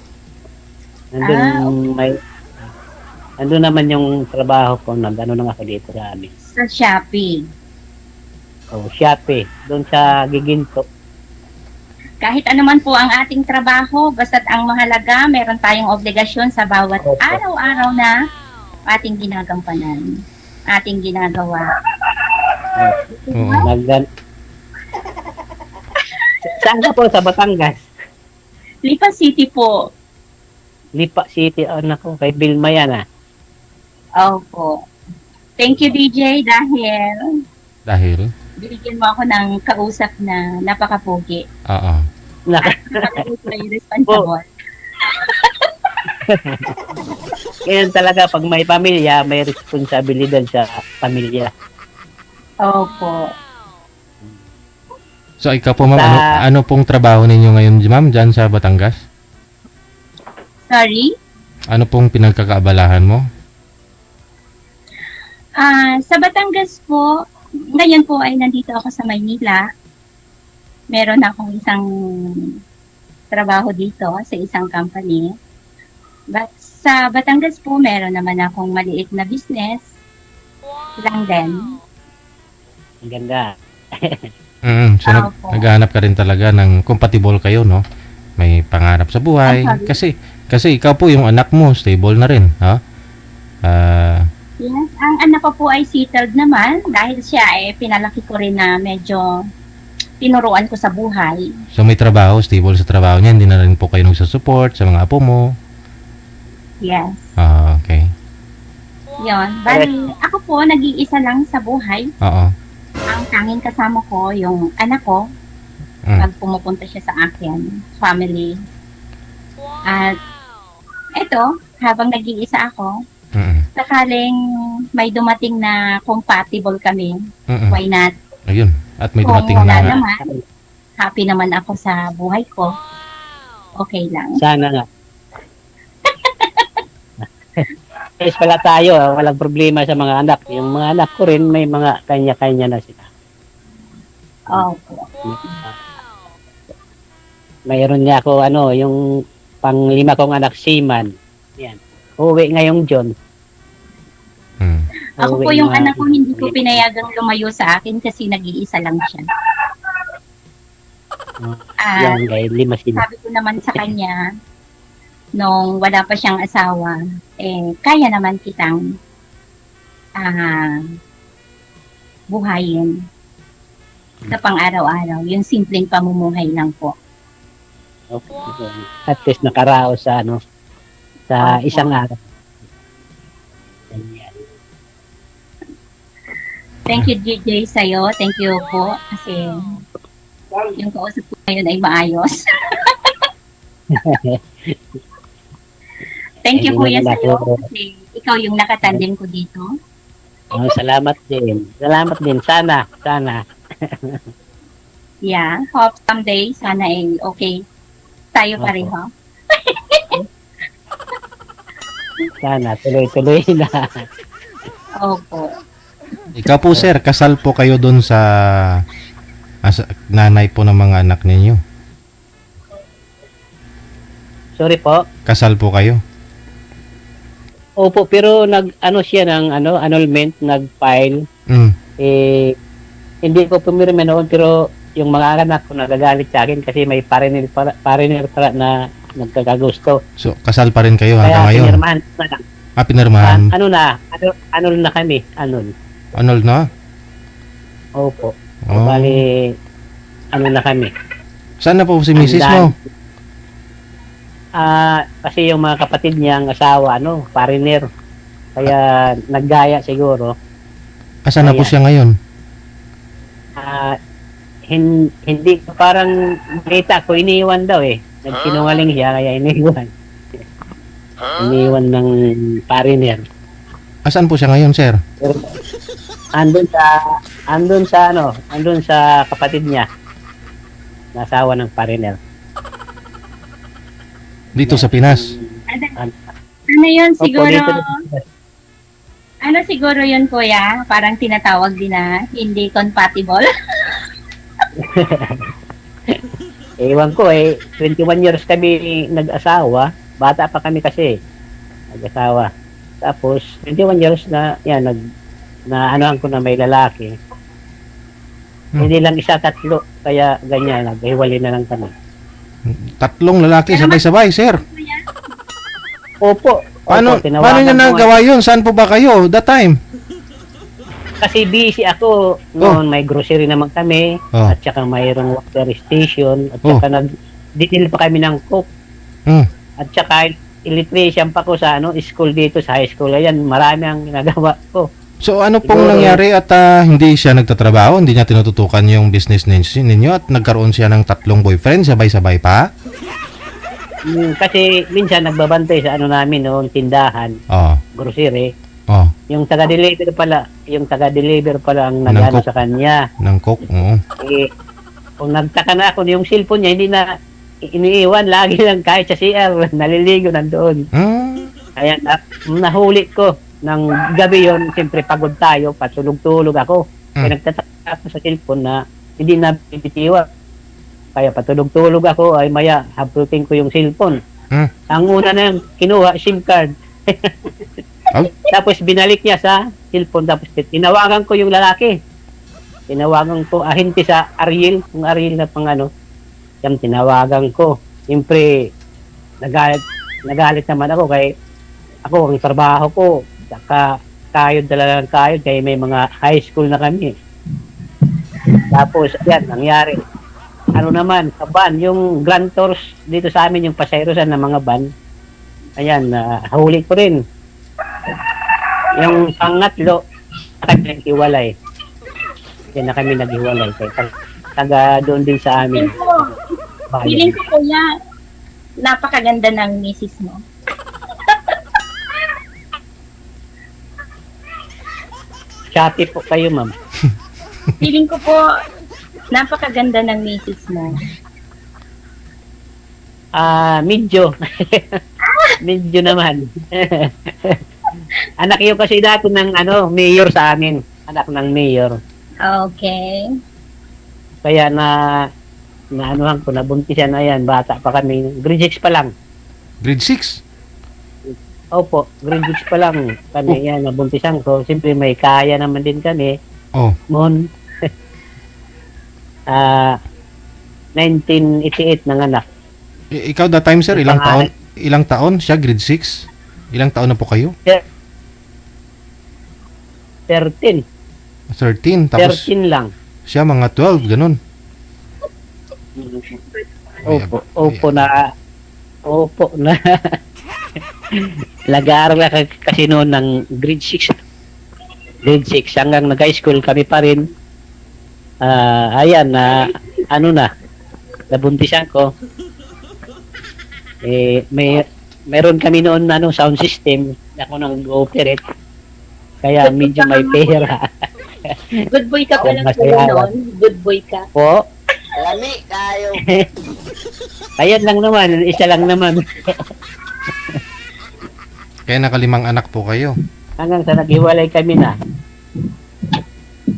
Nandun naman yung trabaho ko, lang ako dito sa amin. Sa Shopee. Shopee. Doon sa Giginto. Kahit anuman po ang ating trabaho, basta't ang mahalaga, meron tayong obligasyon sa bawat Opo. araw-araw na ating ginagampanan, ating ginagawa. Oo. Saan ka po? Sa Batangas? Lipa City po. Lipa City, ko, kay Vilma yan Opo. Thank you, DJ, dahil binigyan mo ako ng kausap na napakapugi. Oo. At napaka-responsible. Kaya talaga, pag may pamilya, may responsibilidad sa pamilya. Opo. So, ikaw po, ma'am, ano pong trabaho ninyo ngayon, ma'am, dyan sa Batangas? Sorry? Ano pong pinagkakaabalahan mo? Sa Batangas po, ngayon po ay nandito ako sa Maynila. Meron akong isang trabaho dito sa isang company. But sa Batangas po, meron naman akong maliit na business. Lang din. Ang ganda. So, naghahanap ka rin talaga ng compatible kayo, no? May pangarap sa buhay. Kasi ikaw po, yung anak mo, stable na rin, ha? Yes, ang anak ko po ay settled naman dahil siya pinalaki ko rin na medyo tinuruan ko sa buhay. So, may trabaho, stable sa trabaho niya. Hindi na rin po kayo nagsusupport sa mga apo mo. Yes. Okay. Yon. Bali, ako po, nag-iisa lang sa buhay. Oo. Ang tanging kasama ko, yung anak ko, pag pumupunta siya sa akin, family. At eto, habang nag-iisa ako, sakaling may dumating na compatible kami, why not? Ayun. At may dumating Kung wala na... naman, happy naman ako sa buhay ko. Okay lang. Sana nga. Yes, pala tayo, walang problema sa mga anak. Yung mga anak ko rin, may mga kanya-kanya na sila. Opo. Mayroon niya ako, yung pang-5 kong anak, Seaman. Yan. Uwi ngayong John. Ako po yung anak ko, hindi ko pinayagang lumayo sa akin kasi nag-iisa lang siya. Yan, guys, 5 sila. Sabi ko naman sa kanya, nung wala pa siyang asawa, kaya naman kitang buhayin sa pang-araw-araw. Yung simpleng pamumuhay lang po. Okay. At least nakaraos sa sa isang araw. Ganyan. Thank you, DJ, sa'yo. Thank you po kasi yung kausap ko ngayon ay maayos. Thank you, Kuya, sa'yo kasi ikaw yung nakatandem ko dito. Salamat din. Salamat din. Sana. Yeah, hope someday sana ay okay tayo pareho. Sana. Tuloy-tuloy na. Opo. Ikaw po sir, kasal po kayo doon sa nanay po ng mga anak ninyo. Sorry po. Kasal po kayo. Opo, pero siya ng annulment, nag-file. Hindi ko pumirma noon, pero yung mga anak ko nagagalit sa akin kasi may pariner para na nagkakagusto. So, kasal pa rin kayo hanggang Kaya ngayon? pinirmahan na lang. Pinirmahan? Anul na kami. Anul. Anul na? Opo. Oh. Bali, na kami. Saan na po si misis mo? Kasi yung mga kapatid niyang asawa, pariner. Kaya naggaya siguro. Asan na po siya ngayon? Hindi ko parang nakita ko, iniwan daw eh. Nagsinungaling siya, kaya iniwan. Iniwan ng pariner. Asan po siya ngayon, sir? Andun sa kapatid niya. Nasawa ng pariner. Dito sa Pinas? Ano yun siguro? Opo, Ano siguro yun, Kuya? Parang tinatawag din na hindi compatible. Ewan ko 21 years kami nag-asawa. Bata pa kami kasi. Nag-asawa. Tapos, 21 years na, anuhan ko na may lalaki. Hindi lang 1, 3. Kaya ganyan, naghiwalay na lang kami. 3 lalaki sabay-sabay, sir. Opo. Paano niya nagawa yun? Saan po ba kayo that time? Kasi busy ako. Noon may grocery naman kami. At saka mayroong water station. At saka nag-detail pa kami ng cook. At saka electrician pa ko sa school dito, sa high school. Ayan, marami ang ginagawa ko. So ano pong nangyari at hindi siya nagtatrabaho? Hindi niya tinututukan yung business ninyo at nagkaroon siya ng 3 boyfriend sabay-sabay pa? Kasi minsan nagbabantay sa namin noong tindahan. Grocery. Yung taga-deliver pala ang nagano sa kanya. Ng cook, oo. Kung nagtaka na ako, yung cellphone niya hindi na iniiwan, lagi lang kahit sa CR, naliligo nandoon. Kaya nahuli ko ng gabi yon, siyempre pagod tayo, patulog-tulog ako. Kaya nagtataka ako sa cellphone na hindi na bibitiwan. Kaya patulog-tulog ako, ay maya, haputin ko yung cellphone. Ang una na yung kinuha, SIM card. Tapos binalik niya sa cellphone, tapos tinawagan ko yung lalaki. Tinawagan ko, ahente sa Ariel, kung Ariel na pang yung tinawagan ko. Siyempre, nagalit naman ako, kaya ako, ang trabaho ko, kayod talagang kayod, kaya may mga high school na kami. Tapos, yan, nangyari. Naman, sa van, yung Grand Tours dito sa amin, yung pasayrosan ng mga van, ayan, huli ko rin. Yung pangatlo, kami naghiwalay. Yan na kami naghiwalay. Taga doon din sa amin. Feeling ko, Kuya, napakaganda ng misis mo. Shopee po kayo, ma'am. Feeling ko po, napakaganda ng misis mo. Medyo. Medyo naman. Anak yun kasi dati ng mayor sa amin. Anak ng mayor. Okay. Kaya naanuhan ko, nabuntisan na yan. Bata pa kami. Grade 6 pa lang. Grade 6? Opo, grade 6 pa lang. Kami yan, nabuntisan ko. Siyempre may kaya naman din kami. Oh. Noon, 1988 nanganak. Ikaw that time, sir, ilang taon? Pangalan. Ilang taon siya? Grade 6? Ilang taon na po kayo? 13. 13. Tapos 13 lang. siya mga 12, ganun. Opo na. Nag-aaral kasi noon ng grade 6. Grade 6 hanggang nag-high school kami pa rin. Ayan nabuntisan ko. Meron kami noon sound system. Ako nang operate. Kaya medyo may pera. Good boy ka pala Masaya. noon. Good boy ka. Po. Lami tayo. Ayan lang naman, isa lang naman. Kaya nakalimang anak po kayo. Hanggang sa naghiwalay kami na.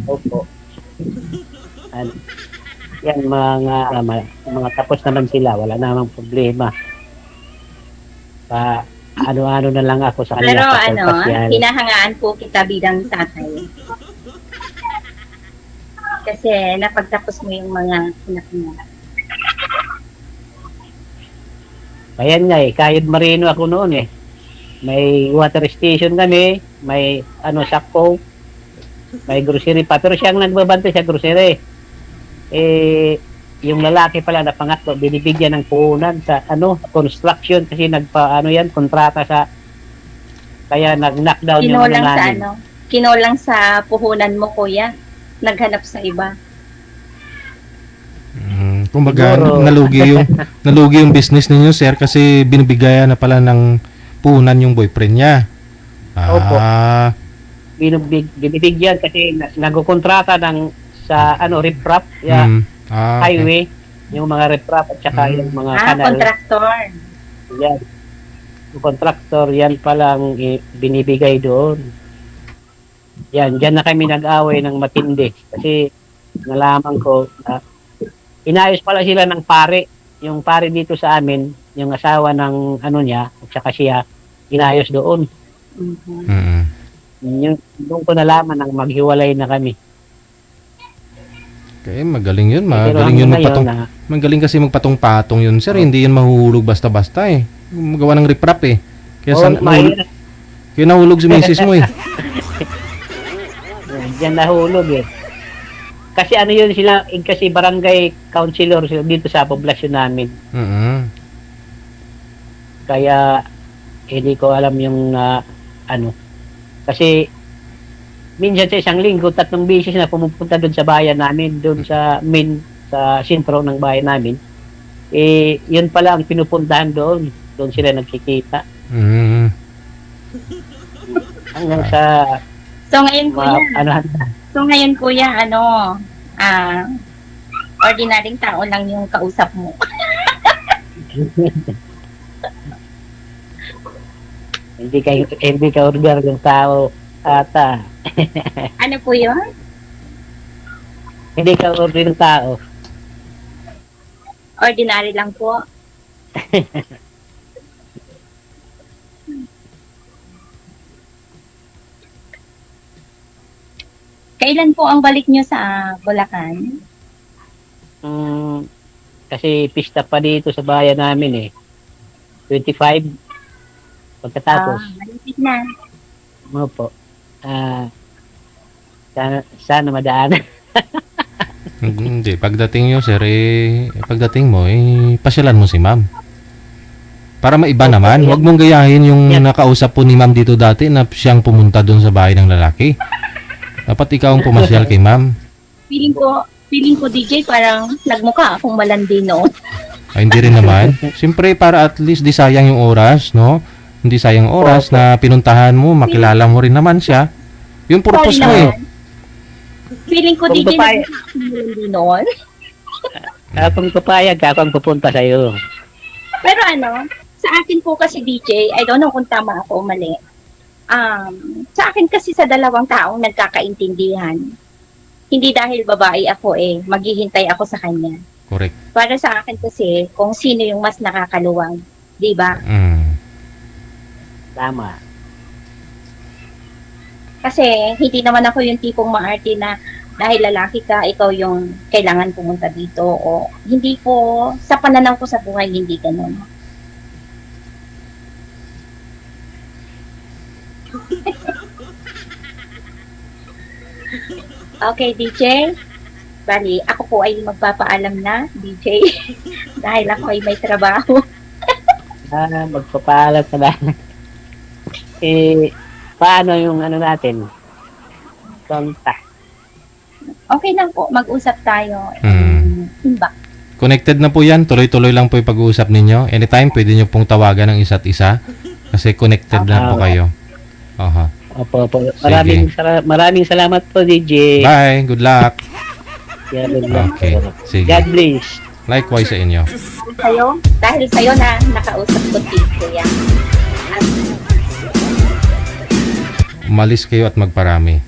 Opo. Yan mga tapos naman sila, wala namang problema. Ano-ano na lang ako sa Pero kanila. hinahangaan po kita bilang tatay. Kasi napagtapos mo yung mga pinapinala. Ayan nga Kayod Marino ako noon May water station kami, may sakpo, may grocery pa. Pero siyang nagbabantay sa grocery. Yung lalaki pala na pangatlo, binibigyan ng puhunan sa construction kasi kontrata sa kaya nag-knockdown yung Kinolang sa namin. Kinolang sa puhunan mo, kuya. Naghanap sa iba. Kumbaga, Siguro. nalugi yung business ninyo, sir, kasi binibigayan na pala ng puhunan yung boyfriend niya. Opo. Binibigyan kasi nagkokontrata sa riprap, Okay. highway, yung mga riprap at saka yung mga kanal. Contractor. Yan. Yung contractor, yan palang binibigay doon. Yan, dyan na kami nag-away ng matindi. Kasi nalaman ko na inayos pala sila ng pare. Yung pare dito sa amin, yung asawa ng niya, at saka siya, inayos doon. Doon ko nalaman nang maghiwalay na kami. Okay, magaling yun. Pero Magaling yun hanggang magpatong. ngayon, Magaling kasi magpatong-patong yun, sir. Hindi yun mahuhulog basta-basta eh. Magawa ng riprap eh. Kaya kaya nahulog si misis mo eh. Diyan nahulog Kasi yun sila, kasi barangay councilor sila dito sa poblasyon namin. Kaya hindi ko alam yung kasi minsan sa isang linggo 3 beses na pumupunta doon sa bayan namin, doon sa sa sentro ng bayan namin. Yun pala ang pinupuntahan doon sila nagkikita. Hanggang sa So ngayon, kuya. So ngayon, kuya, ordinaryong tao lang yung kausap mo. hindi ka order yung tao ata. Ano po yun? Hindi ka order yung tao. Ordinary lang po. Kailan po ang balik nyo sa Bulacan? Kasi pista pa dito sa bayan namin 25 pagkatapos. Malapit na. Opo. Sana madaan. Hindi, pagdating nyo, sir, pagdating mo, pasyalan mo si ma'am. Para maiba naman, huwag mong gayahin yung nakausap po ni ma'am dito dati na siyang pumunta doon sa bahay ng lalaki. Dapat ikaw ang pumasyal kay ma'am. Feeling ko DJ parang nagmukha akong malandi, no? Ay, hindi rin naman. Siyempre, para at least di sayang yung oras, no? Hindi sayang oras na pinuntahan mo, makilala mo rin naman siya. Yung purpose mo Feeling ko DJ nagmukha akong malandi noon. Kung papayag ka, ako ang pupunta sa'yo. Pero sa akin po kasi DJ, I don't know kung tama ako o mali. Sa akin kasi sa dalawang taong nagkakaintindihan, hindi dahil babae ako maghihintay ako sa kanya. Correct. Para sa akin kasi, kung sino yung mas nakakaluwang, di ba? Tama. Kasi hindi naman ako yung tipong maarte na dahil lalaki ka, ikaw yung kailangan pumunta dito. O hindi po, sa pananaw ko sa buhay, hindi ganun. Okay, DJ. Bali, ako po ay magpapaalam na, DJ. Dahil ako ay may trabaho. Magpapaalam ka lang. Paano yung ano natin? Contact. Okay lang po, mag-usap tayo. Inbox. Connected na po yan. Tuloy-tuloy lang po yung pag-uusap ninyo. Anytime, pwede nyo pong tawagan ng isa't isa. Kasi connected na po kayo. Aha. Opo. Maraming salamat po, DJ. Bye. Good luck. Yeah, good luck. Okay. Sige. God bless. Likewise sa inyo. Dahil sa'yo na nakausap ko dito yan. Umalis kayo at magparami.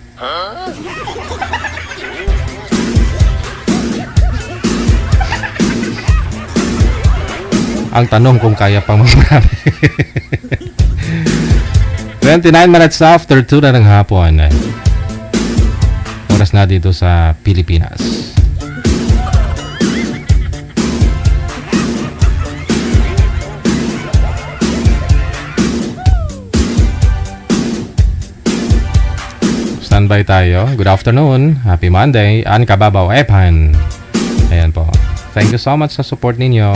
Ang tanong kung kaya pang magparami. 29 minutes after 2 na ng hapon. Oras na dito sa Pilipinas. Standby tayo. Good afternoon. Happy Monday. An Kababaw Epan. Ayan po. Thank you so much sa support ninyo.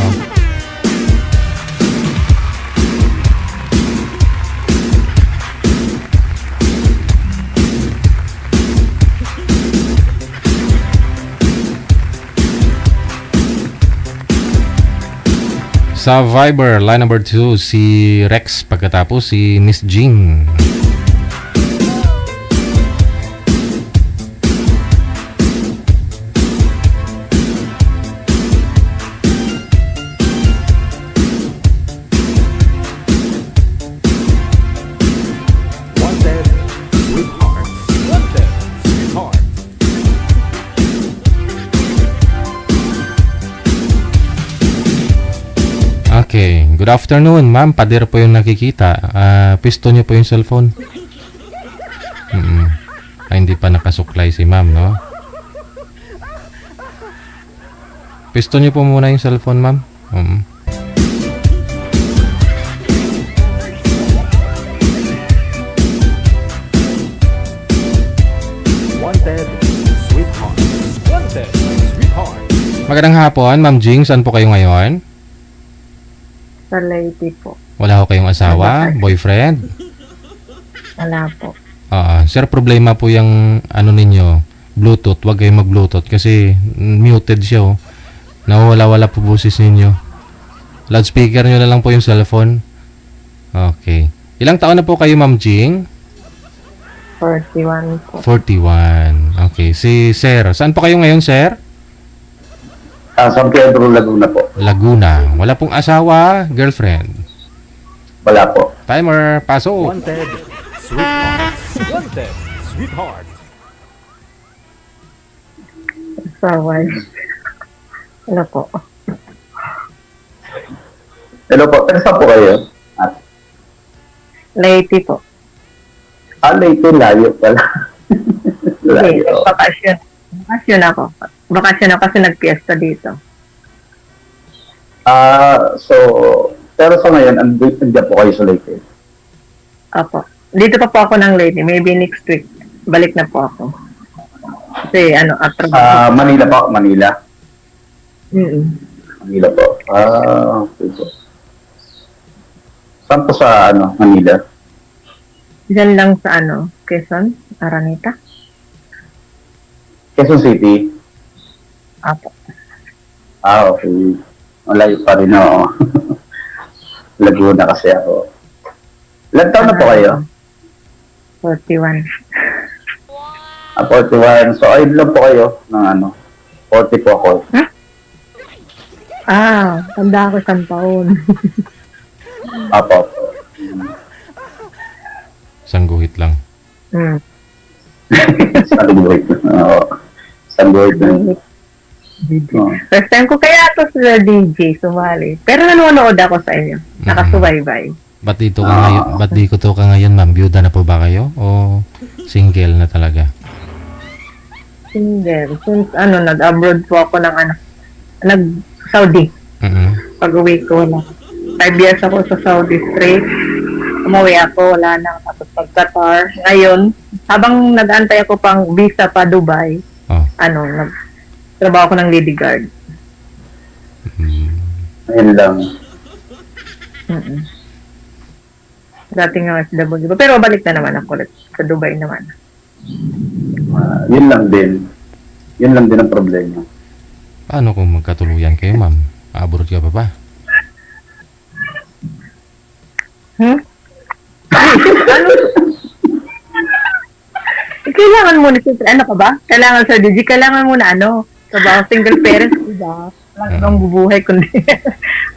Sa Viber, line number 2, si Rex. Pagkatapos, si Miss Jing. Wanted, sweetheart. Wanted, sweetheart. Okay. Good afternoon, ma'am. Pader po yung nakikita. Pisto niyo po yung cellphone. Hindi pa nakasuklay si ma'am, no? Pisto niyo po muna yung cellphone, ma'am. Wanted, sweetheart. Wanted, sweetheart. Magandang hapon, Ma'am Jing. Saan po kayo ngayon? Sa Leyte po. Wala ho kayong asawa? Boyfriend? Wala po. Sir, problema po yung ano ninyo, Bluetooth. Huwag kayong mag-Bluetooth kasi muted siya. Oh. Nawawala-wala po boses ninyo. Loudspeaker nyo na lang po yung cellphone. Okay. Ilang taon na po kayo, Ma'am Jing? 41 po. 41. Okay. Si Sir. Saan po kayo ngayon, Sir? San Pedro, Laguna po. Laguna. Wala pong asawa, girlfriend. Wala po. Timer, pasok. Wanted, sweetheart. Wanted, sweetheart. Saway. Ano po? Hello po. Saan po kayo? Leyte po. Leyte, layo pala. Hindi, layo. bakasyon. Bakasyon ako. Bakasyon ako kasi nag-fiesta dito. Pero sa ngayon, andiyan po kayo sa Leyte. Opo. Dito pa po ako ng Leyte. Maybe next week. Balik na po ako. Kasi after Manila po, Manila. Manila po. Okay po. Saan po sa Manila? Diyan lang sa Quezon, Araneta. Quezon City? Apo. Okay. Malayo pa rin ako. Laguna kasi ako. Ilan taon na po kayo? 41. 41. So, ayun lang po kayo ng 40 po ako. Tanda ako 1 taon. Apo. Isang guhit lang. Hmm. Sandwich. Oo. Sandwich. Oo. First time ko kaya to sa DJ sumali. Pero nanonood ako sa inyo. Nakasubaybay. Ba't dito ka ngayon? Ba't di ko to ka ngayon, ma'am? Byuda na po ba kayo? O single na talaga? Single. Since nag-abroad po ako ng nag-Saudi. Pag-uwi ko na. 5 years ako sa Saudi straight. Umuwi ako, wala na. Tapos pag-Qatar. Ngayon, habang nag-antay ako pang visa pa Dubai, nag-trabaho ko ng lady guard. Ayun lang. Dating nga SW. Pero balik na naman ako ulit sa Dubai naman. Yun lang din. Yun lang din ang problema. Paano kung magkatuluyan kayo, ma'am? Abroad ka pa ba? Kailangan muna, ano ka ba? Kailangan sa DJ, kailangan muna trabaho, single parents, diba? Walang ibang bubuhay, kundi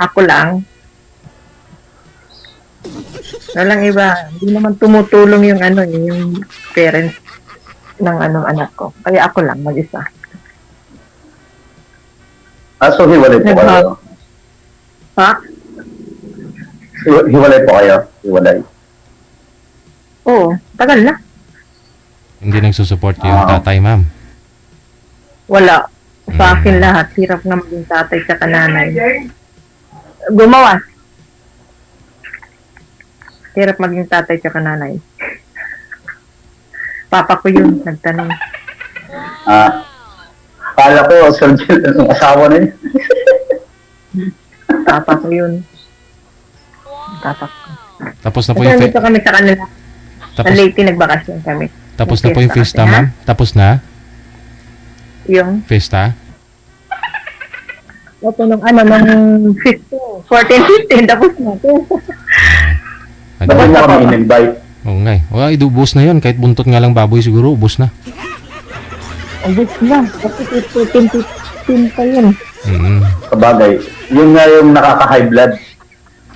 ako lang. Walang iba. Hindi naman tumutulong yung yung parents ng anak ko. Kaya ako lang, mag-isa. So hiwalay po kayo? Ha? Hiwalay po kayo? Hiwalay? Oo, tagal na. Hindi nagsusupport yung tatay, ma'am? Wala. Sa akin lahat. Hirap nga maging tatay sa kananay. Gumawa. Hirap maging tatay sa kananay. Papa ko yun, nagtanong. Kala ko, Sir Jill, ang asawa na niya. Papa ko yun. Papa ko. Tapos na po yung dito kami sa kanila. Sa Leyte, nagbakasyon kami. Tapos na po yung fiesta, ma'am? Tapos na? Yung? Fiesta? Ito nung nung 15, 14, 15, tapos na. Bakit mo kami in-invite? Oo nga eh. Wala, idubos na yun. Kahit buntot nga lang baboy siguro, ubos na. Ubos na. Kasi 15 pa yun. Sabagay, yun nga yung nakaka-high blood.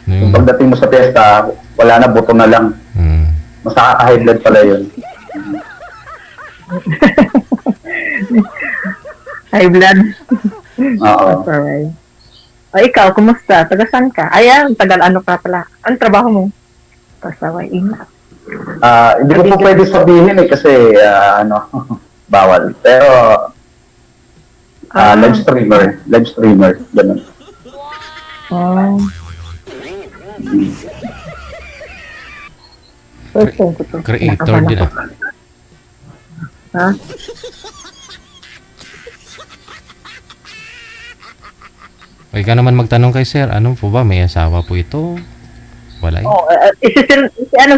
Yung pagdating mo sa piyesta, wala na, buto na lang. Mas nakaka-high blood pala yun. High blood? Oo. Alright. Ikaw, kumusta? Taga saan ka? Ayan, tagal ka pala. Anong trabaho mo? Pasaway, ingat. Hindi ko po pwede sabihin kasi bawal. Pero live streamer, ganun. First time ko to. Creator din Ha? Okay ka naman magtanong kay sir, ano po ba? May asawa po ito? Wala eh.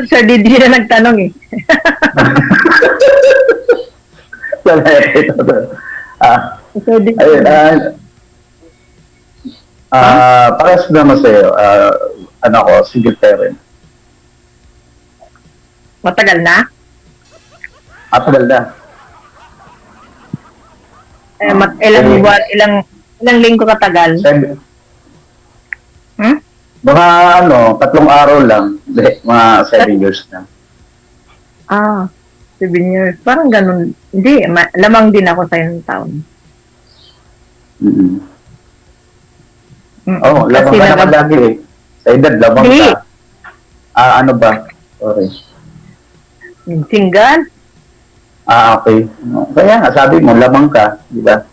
Sir Didi na nagtanong eh. Wala ito. Parehas naman sa'yo. Ko, single parent. Matagal na? Matagal na. Ilang linggo katagal? Mga 3 araw lang. Mga 7 years na. 7 years. Parang ganun. Hindi, lamang din ako sa isang taon. Lamang ka naman lagi eh. Sa edad, lamang ka. Ano ba? Sorry. Single? Okay. Kaya nga, sabi mo, lamang ka. Di ba?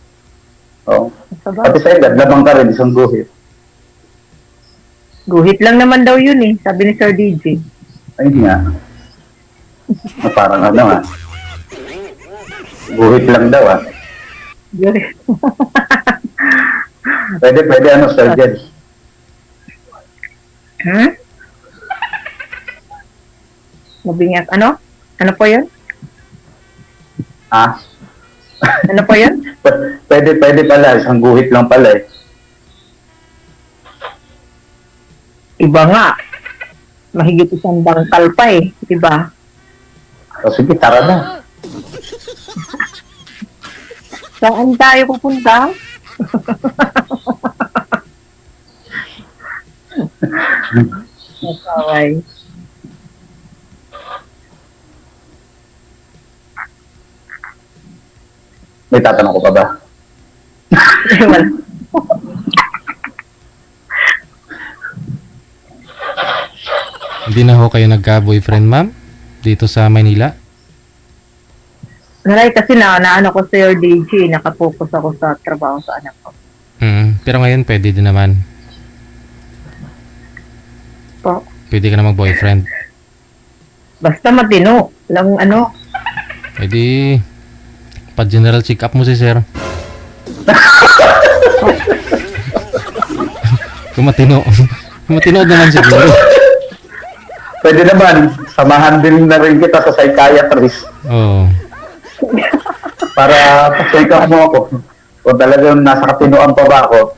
Pati sa edad, lamang ka rin, isang guhit. Guhit lang naman daw yun eh, sabi ni Sir DJ. Ay nga. Parang guhit lang daw Guhit. Pwede Sir Jed. Mabingat, ano? Ano po yun? Ano po yun? Pwede pala, isang guhit lang pala eh. Iba nga. Mahigit isang dangkal pa eh. Diba? Sige, tara na. Saan tayo pupunta? Masaway. May tatanong ko pa ba? Wala. Hindi na ho kayo nagka-boyfriend, ma'am? Dito sa Manila? Naray kasi naano ko sa your DJ, nakapokus ako sa trabaho sa anak ko. Pero ngayon, pwede din naman. Po. Pwede ka na mag-boyfriend. Basta matino. Lang ano. Pwede pa-general check-up mo si sir. Kung matino. Kung matino naman siguro. Pwede naman, samahan din na rin kita sa psychiatrist. Oo. Para pa-check up mo ako. Kung talagang nasa katinoan pa ba ako.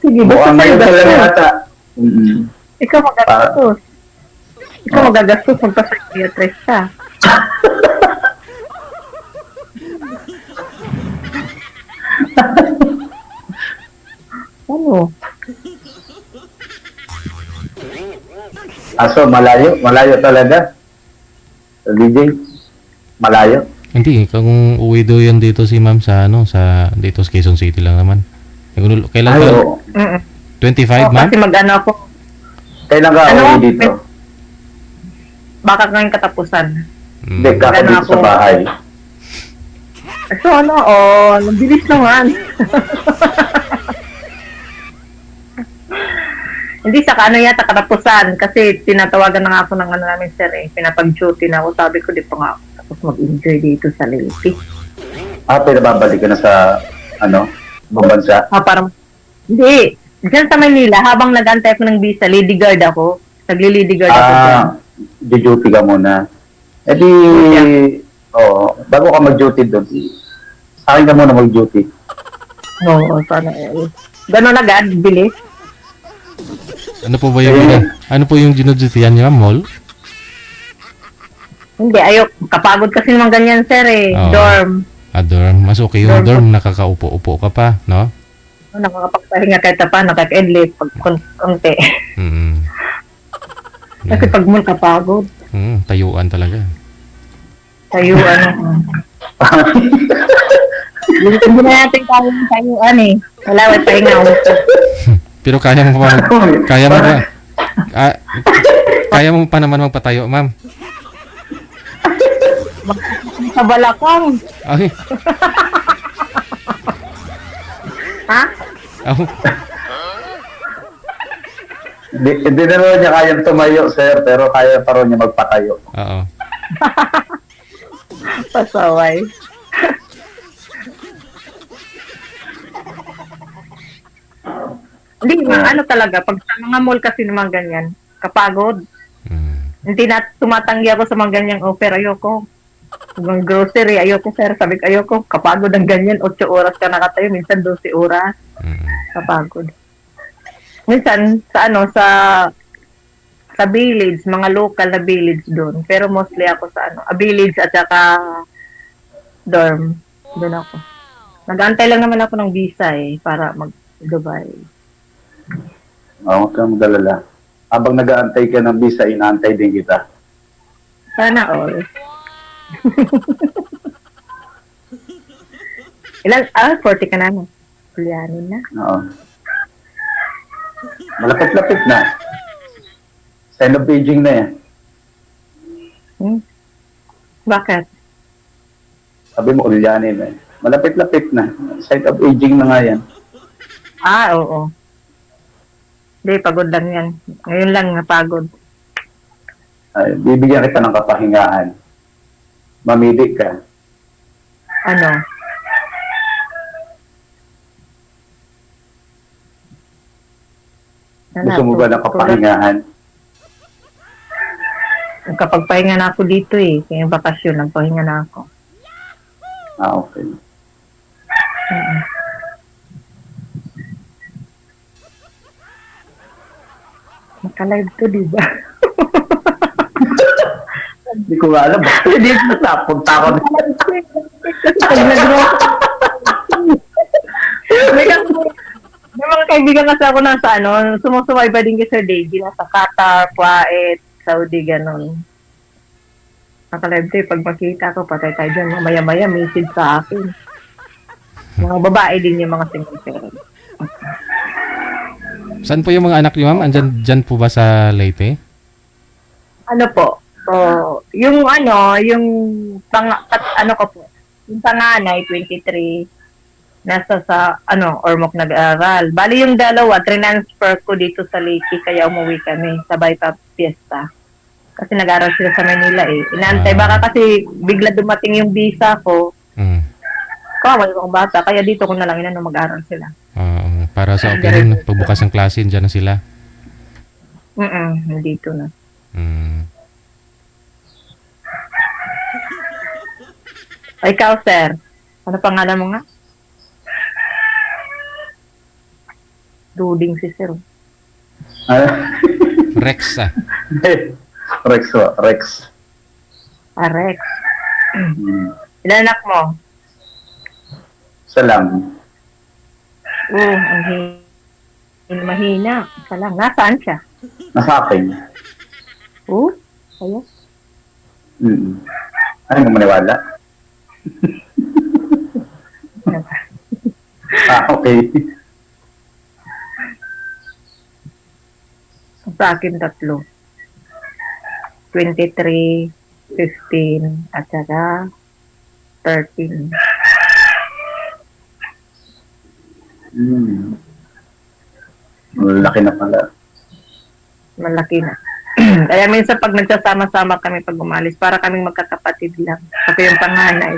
Sige, basta Mukhang tayo ngayon talaga gastos. yata. Ikaw magagastos. Ikaw magagastos magpa-psychiatrist ka. Ano? Aso, malayo talaga. DJ, malayo. Hindi, kung uwi daw yan dito si ma'am sa dito sa Quezon City lang naman. Kailan ka? 25, ma'am? Kasi mag-ano ako. Kailan ka uwi dito? Baka ngayong katapusan. Hindi, kako dito sa bahay. So ano, nabilis naman. Hindi sa ano yata katapusan kasi tinatawagan na nga ako ng ano namin sir pinapag-duty na ako. Sabi ko di pa nga ako tapos mag-enjoy dito sa Leyte. Pinababalik ka na sa ibang bansa? Parang hindi. Diyan sa Manila habang nag-antay ako ng visa, lady guard ako. Nagli-lady guard ako. Di-duty ka muna. Eh di, bago ka mag-duty doon, sa akin ka muna mag-duty. Oo, sana gano'n agad, bilis. Ano po yung ginudutihan niya, mall? Hindi, kapagod kasi naman ganyan, sir dorm. Dorm. Mas okay yung dorm, nakakaupo-upo ka pa, no? Nakakapagpahinga kahit pa, nakaka-edlate pag konti. Kasi pag mall kapagod. Tayuan talaga. Tayuan. Hindi na natin tayuan Wala, pahinga ako. Pero kaya mo pa naman magpatayo, ma'am. Sa balakang. Ay. Ha? Oh. Hindi na rin niya kayang tumayo, sir, pero kaya pa rin niya magpatayo. Oo. Pasaway. Hindi, ano talaga, pag sa mga mall kasi naman ganyan, kapagod. Hindi na tumatanggi ako sa mga ganyang offer, ayoko. Hanggang grocery, ayoko sir, sabi ko ayoko, kapagod ang ganyan, 8 oras ka nakatayo, minsan 12 oras. Kapagod. Minsan, sa village, mga local na village doon. Pero mostly ako sa village at saka dorm. Doon ako. Nag-antay lang naman ako ng visa para mag-Dubai. Huwag kang mag-alala. Habang nag-aantay ka ng visa, inaantay din kita. Sana all. Ilan? 40 ka na. Kulianin na. Oo. Malapit-lapit na. Sign of aging na yan. Bakit? Sabi mo, ulyanin Malapit-lapit na. Sign of aging na nga yan. Oo. Hindi, pagod lang yan. Ngayon lang napagod. Bibigyan kita ng kapahingahan. Mamili ka. Ano? Gusto mo ba ng kapahingahan? Kapag pahinga na ako dito kaya bakasyon, nagpahinga na ako. Okay. Naka-live to, di ba? Hindi ko alam. Hindi ko napunta ako. May mga kaibigan kasi ako nasa sumusubayba din kay Sir Davey, nasa Qatar, Kuwait, Saudi, ganon. Naka-live to pag makita ko, patay tayo dyan. Maya-maya, message sa akin. Mga babae din yung mga single parent. Saan po yung mga anak niyo, ma'am? Dyan po ba sa Leyte? Ano po? So, yung ano ko po, yung panganay, 23, nasa sa, Ormoc nag-aaral. Bali yung dalawa, transfer ko dito sa Leyte, kaya umuwi kami, sabay pa fiesta. Kasi nag-aaral sila sa Manila eh. Inaantay, baka kasi bigla dumating yung visa ko. Kawal kong bata, kaya dito ko na lang mag-aaral sila. Para sa opening, pagbukas ng klase, dyan na sila. Dito na. Ikaw, sir. Ano pangalan mo nga? Duding si sir. Rex, Rex. Rex. Ilan anak mo? Salam. Ang mahina. Isa lang. Nasaan siya? Nasa akin. Ayos. Ano mo maniwala? Okay. Sa akin 3. 23, 15, at saka 13. Malaki na pala. Malaki na. Kaya minsan pag nagsasama-sama kami pag umalis, para kaming magkakapatid lang. Ako yung panganay.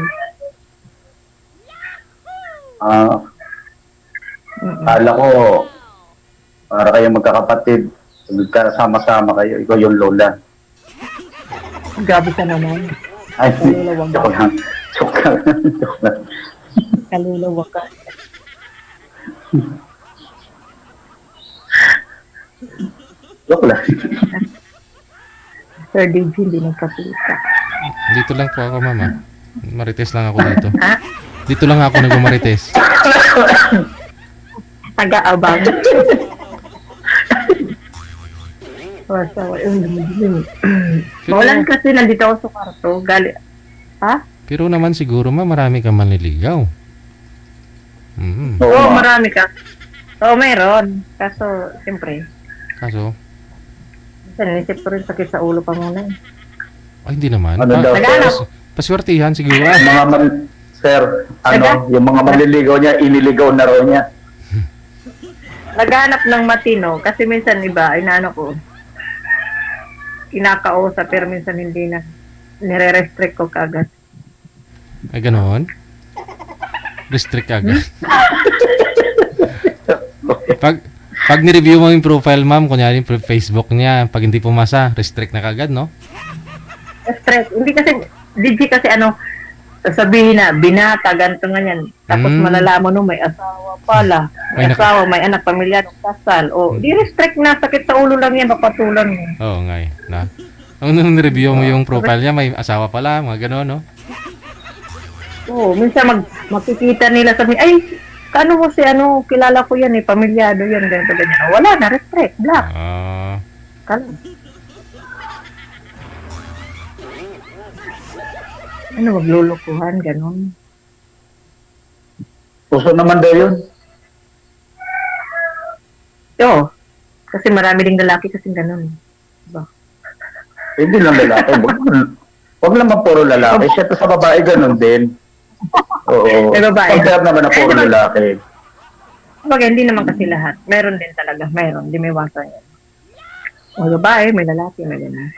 Kala ko, para kayong magkakapatid, magkasama-sama kayo, ikaw yung lola. Gabi ka naman. Ay, joke lang. Kaluluwa ka. Joke lang. Sir DJ, hindi nagkapita. Dito lang po ako, mama. Marites lang ako dito. Ha? Dito lang ako nagmamarites. Taga-abang. Maulan kasi nandito ako sa kwarto. Ha? Pero naman siguro, marami kang manliligaw. Oo, marami ka. Oo, meron. Kaso, siyempre. Nanisip ko rin sakit sa ulo pa muna. Ay, hindi naman. Ano daw? Paswertihan siguro. Sir, yung mga manliligaw niya, iniligaw na raw niya. Naghanap ng matino. Kasi minsan iba, kinakausap, pero minsan hindi na. Nire-restrict ko kagad. Ay, ganoon? Restrict agad. Pag ni-review mo yung profile, ma'am, kunyari yung Facebook niya, pag hindi pumasa, restrict na kagad, no? Restrict. Hindi kasi, DJ kasi sasabihin na, binata, ganito nga yan. Tapos malalaman mo, may asawa pala. May asawa, may anak, pamilya, kasal. Di restrict na, sakit sa ulo lang yan, papatulan mo. Oo, nga eh. Nung ni-review mo yung profile niya, may asawa pala, mga gano'n, no? Oo, minsan makikita nila sabi, ay, kano mo si kilala ko yan pamilyado yan, ganito, ganyan. Wala na, restrict, black. Kala. Maglulukuhan, ganun. Puso naman daw yun. Oo, kasi marami ding lalaki kasing ganun. Diba? Hindi lang lalaki. Huwag naman puro lalaki. Siyempre sa babae ganun din. Oo. Compare naman na puro lalaki. Bagay, hindi naman kasi lahat. Meron din talaga. Meron. Hindi may iwasan yan. May babae, may lalaki, may ganun.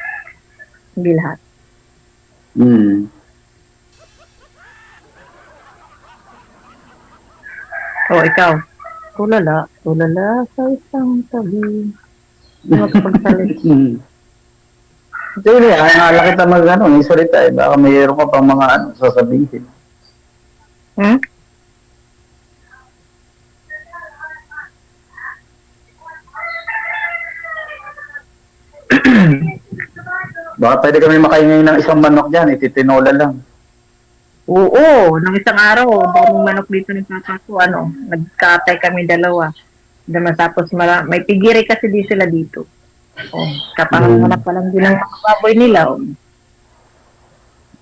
Hindi lahat. Ikaw. Tulala sa isang tabi. Hindi makapagsalita. Hindi, akala kita salita baka mayroon ka pang mga sasabihin. Baka pwede kami makaingay ng isang manok dyan, ititinola lang. Oo, nung isang araw, daming manok dito ni Papa ko, nagkatay kami dalawa. Tapos may pigiri kasi di sila dito. Kapanganak pa lang din ang baboy nila.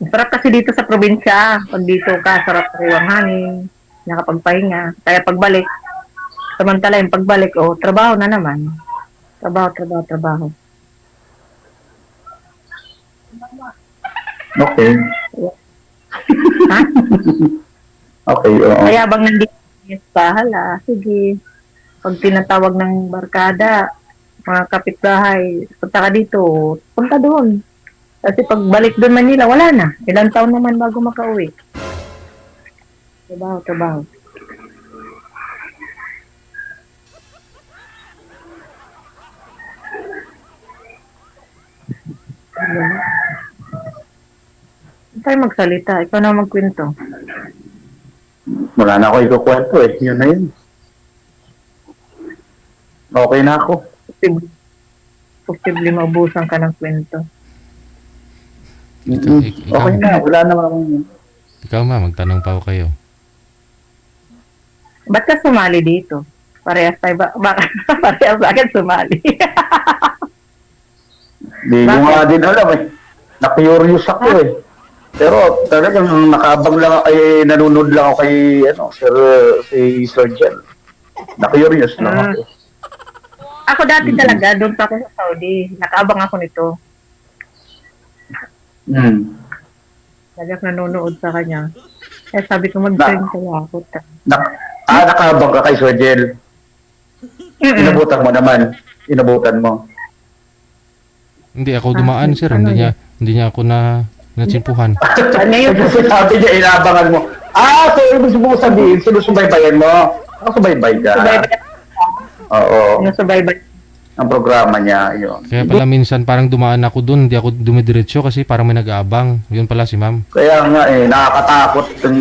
Sarap kasi dito sa probinsya. Pag dito ka, sarap sariwang hangin. nakapagpahinga. Kaya pagbalik, samantala yung pagbalik, trabaho na naman. Trabaho. Okay. Ha? Okay, oo. Kaya bang nandito yung bahala, sige. Pag tinatawag ng barkada, mga kapitbahay, punta ka dito, punta doon. Kasi pag balik doon Manila, wala na. Ilang taon naman bago makauwi. Trabaho. Tayo magsalita, ikaw na magkwento. Wala na ako ikukwento eh. Yun na yun. Okay na ako. Posible maubusan ka ng kwento. Okay na, wala naman akong... Ikaw ma, magtanong pa ako kayo. Ba't ka sumali dito? Parehas tayo parehas agad sumali. Hindi ko nga din alam eh. Na-curious ako eh. Pero talagang nakaabang lang, nanonood lang ako kay, si Sir Jen. Na-curious lang ako. Ako dati talaga, doon pa ako sa Saudi. Nakaabang ako nito. Talagang nanonood sa kanya. Kaya sabi ko, mag-join kaya ako. Nakaabang ka kay Sir Jen. Inabutan mo naman. Inabutan mo. Hindi ako dumaan, sir. Hindi niya ako natsimpuhan. Kasi sabi niya, inabangan mo. So ibig mo sabihin, sinusubaybayan mo. Subaybay ka. Oo. Sinusubaybay. Ang programa niya, yun. Kaya pala minsan parang dumaan ako dun, hindi ako dumidiretso kasi parang may nag-aabang. Yun pala si ma'am. Kaya nga nakakatakot yung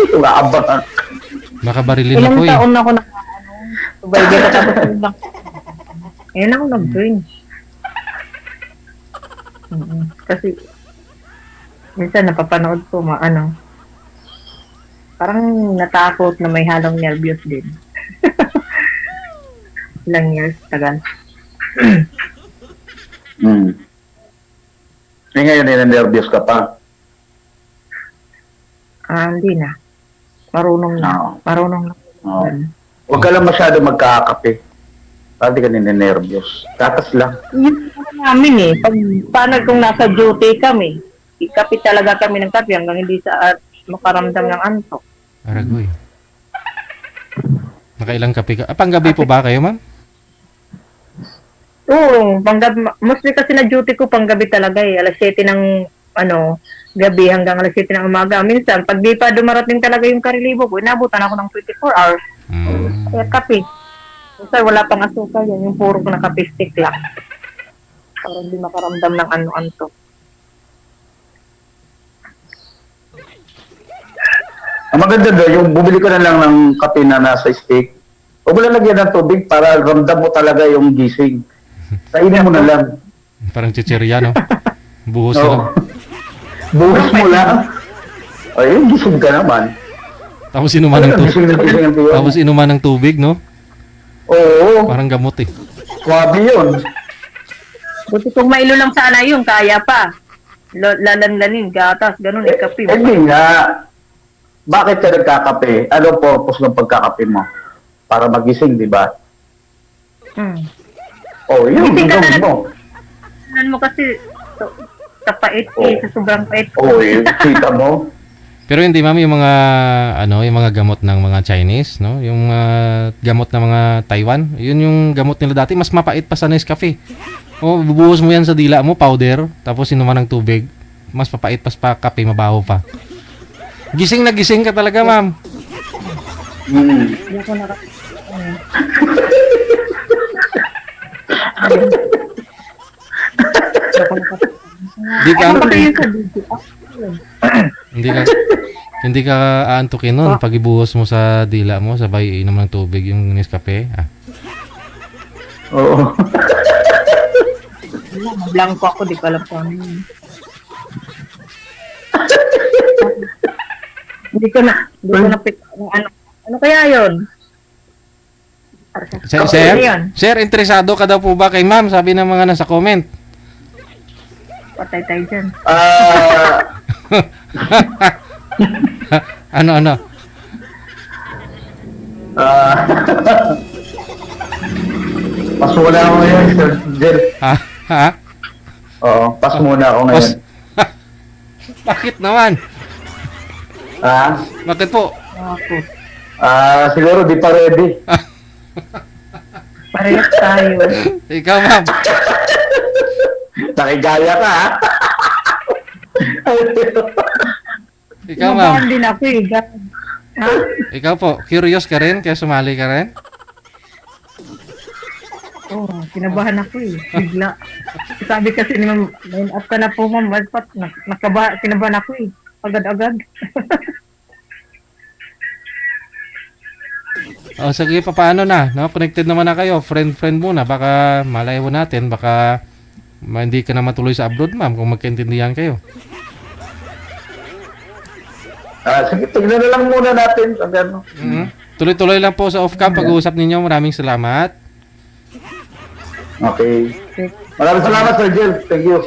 yung aabangan. Makabarilin ako eh. Ilang taon ako subaybay ka tapos lang. Ngayon ako nag-join. Kasi minsan napapanood ko parang natakot na may halong nervyos din. Ilang years tagal. Ngayon nervyos ka pa? Hindi na. Marunong na. Huwag ka lang masyado magkakape. Hindi ka ninenervyos. Takas lang. Yun namin paano kung nasa duty kami, ikapit talaga kami ng kape hanggang hindi sa makaramdam ng antok. Aragoy. Nakailang kape ka? Panggabi po ba kayo, ma'am? Oo, panggabi. Mostly kasi na duty ko panggabi talaga Alas 7 ng gabi hanggang alas 7 ng umaga. Minsan, pag di pa dumarating talaga yung karilibo ko, inabutan ako ng 24 hours. Kaya kape. Minsan wala pang asukal yan, yung puro ko na kape stick lang. Para hindi makaramdam ng antok. Ang maganda doon, yung bumili ko na lang ng kape na nasa stick. Huwag mo lalagyan ng tubig para ramdam mo talaga yung gising. Kainin mo na lang. Parang chichirya, no? Buhos na lang. Buhos mo lang. Ayun, gising ka naman. Tapos inuman ng tubig, no? Oo. Parang gamot eh. Swabe yun. Buti kung mailo lang sana yun, kaya pa. Lalanlanin, gatas, ganun, kape. Hindi nga. Bakit ka nagkakape? Ano purpose ng pagkakape mo? Para magising, di ba? Yun. Gawin mo. Ano mo kasi, sa pait sa sobrang pait. Kita mo. Pero hindi ma'am yung mga gamot ng mga Chinese, no? Yung gamot ng mga Taiwan, yun yung gamot nila dati, mas mapait pa sa Nescafe. Bubuhos mo yan sa dila mo, powder, tapos inuman ng tubig, mas papait pa sa kape, mabaho pa. Gising na gising ka talaga, ma'am. Hindi ako Hindi ka aantukin nun pag ibuhos mo sa dila mo, sabay inom ng tubig yung Nescafe. Oo. Blanco ako, di ko alam kung ano yun. Hindi ko na pick ano kaya yun? Sir, interesado ka daw po ba kay ma'am? Sabi ng mga nasa comment. Patay tayo dyan. Ano? Ah, pas muna ako ngayon, Sir Jel. Ha? Ha? Oo, pas muna ako ngayon. Bakit naman? Ah, Bakit po? siguro di pa ready. Parehas tayo. Ikaw, ma'am. Nakigaya ka, ha? Ikaw, Nabahan ma'am. din ako eh. Ha? Ikaw po, curious ka rin? Kaya sumali ka rin? Oo, kinabahan ako eh. Bigla. Sabi kasi ni ma'am, line up ka na po ma'am. Ba't kinabahan ako eh. Agad-agad. O, sige, paano na? No? Connected naman na kayo. Friend-friend muna. Baka malay mo natin. Baka hindi ka na matuloy sa abroad, ma'am, kung magkaintindihan kayo. Sige, tignan na lang muna natin. Ano. Tuloy-tuloy lang po sa off-cam pag-uusap ninyo. Maraming salamat. Okay. Maraming salamat, Sir Jel. Thank you.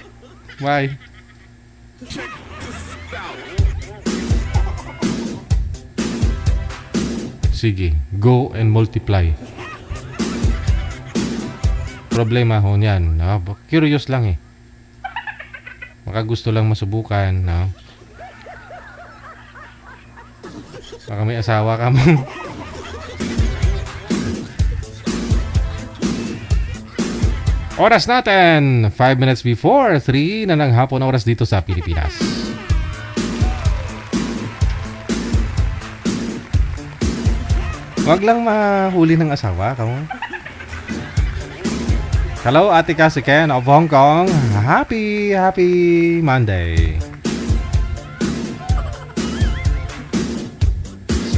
Bye. Sige, go and multiply. Problema ho niyan. No? Curious lang eh. Baka gusto lang masubukan. No? Baka may asawa ka mo. Oras natin, 5 minutes before 3 na ng hapon oras dito sa Pilipinas. Wag lang mahuli ng asawa ka mo. Hello, Ate Kasi Ken of Hong Kong. Happy Monday.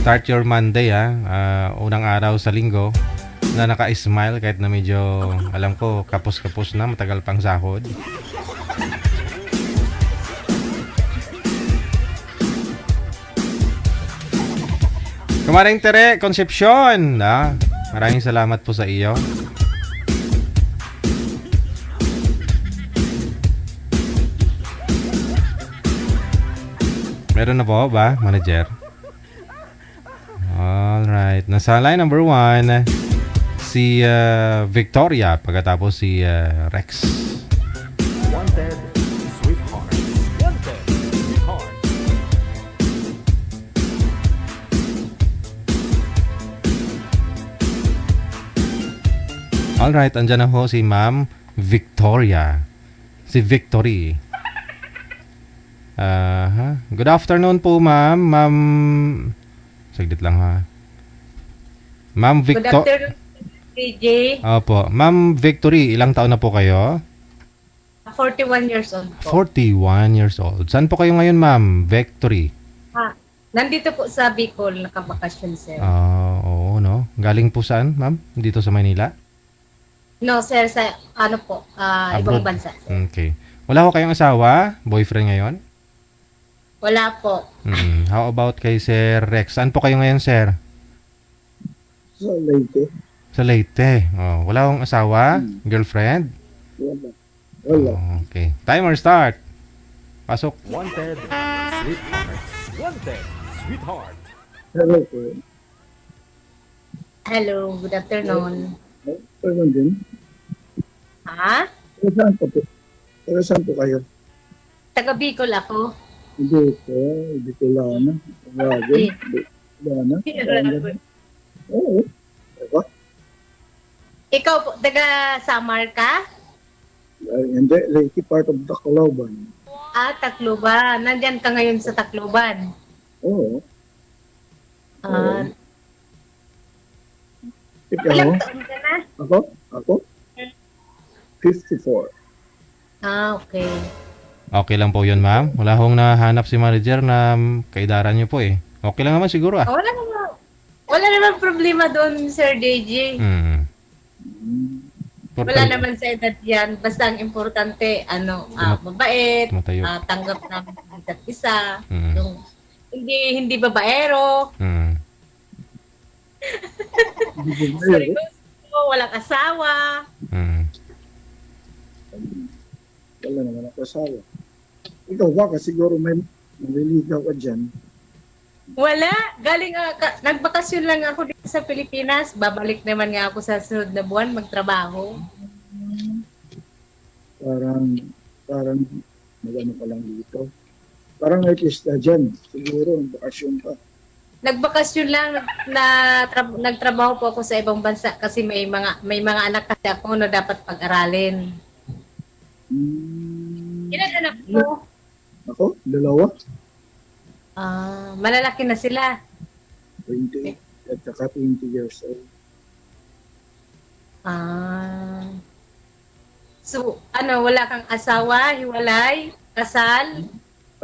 Start your Monday unang araw sa linggo na naka-smile kahit na medyo alam ko kapos-kapos na, matagal pang sahod. Kumaring Tere Concepcion, maraming salamat po sa iyo. Meron na po ba, manager? Alright. Nasa line number 1, si Victoria, pagkatapos si Rex. Wanted, sweetheart. Wanted, sweetheart. Alright, andyan na ho si Ma'am Victoria. Si Victory. Good afternoon po, ma'am. Ma'am, saglit lang ha. Ma'am Good Victory. afternoon, DJ. Opo. Ma'am Victory, ilang taon na po kayo? 41 years old po. 41 years old. Saan po kayo ngayon, Ma'am Victory? Nandito po sa Bicol, nakabakasyon, sir. Oo, no? Galing po saan, ma'am? Dito sa Maynila? No, sir, sa ano po, ibang bansa. Okay. Wala ko kayong asawa? Boyfriend ngayon? Wala po. How about kay Sir Rex? Saan po kayo ngayon, sir? Sa Leyte. Sa Leyte. Oh, wala akong asawa? Girlfriend? Wala. Okay. Timer start. Pasok. Wanted, sweetheart. Wanted, sweetheart. Hello po. Hello, good afternoon. Pwede din. Ha? Saan po? Saan po kayo? Taga Bicol ako. Hindi po. Hindi ko lana. Lana. Oo. Diba? Ikaw po, taga Samar ka? Hindi. Leyte part of Tacloban. Tacloban. Nandyan ka ngayon sa Tacloban. Oo. Ilang taon ka na? Ako? 54. Okay. Okay lang po yun, ma'am. Wala hong nahanap si manager na kaidaran niyo po eh. Okay lang naman siguro ah. Wala naman problema doon, Sir DJ. Wala naman sa edad yan. Basta ang importante, mabait, tanggap namin ang isa't isa. Yung, hindi babaero. Seryoso, walang asawa. Wala naman ako asawa. Ikaw baka siguro may maliligaw ka dyan. Wala. Galing, nagbakasyon lang ako dito sa Pilipinas, babalik naman nga ako sa sunod na buwan magtrabaho. Parang magano pa lang dito. Parang may pista dyan. Siguro, bakasyon pa. Nagbakasyon lang, nagtrabaho po ako sa ibang bansa kasi may mga anak kasi ako na dapat pag-aralin. Ilan anak mo? Ako? Dalawa? Malalaki na sila. 20 at saka 20 years old. So, wala kang asawa, hiwalay, kasal?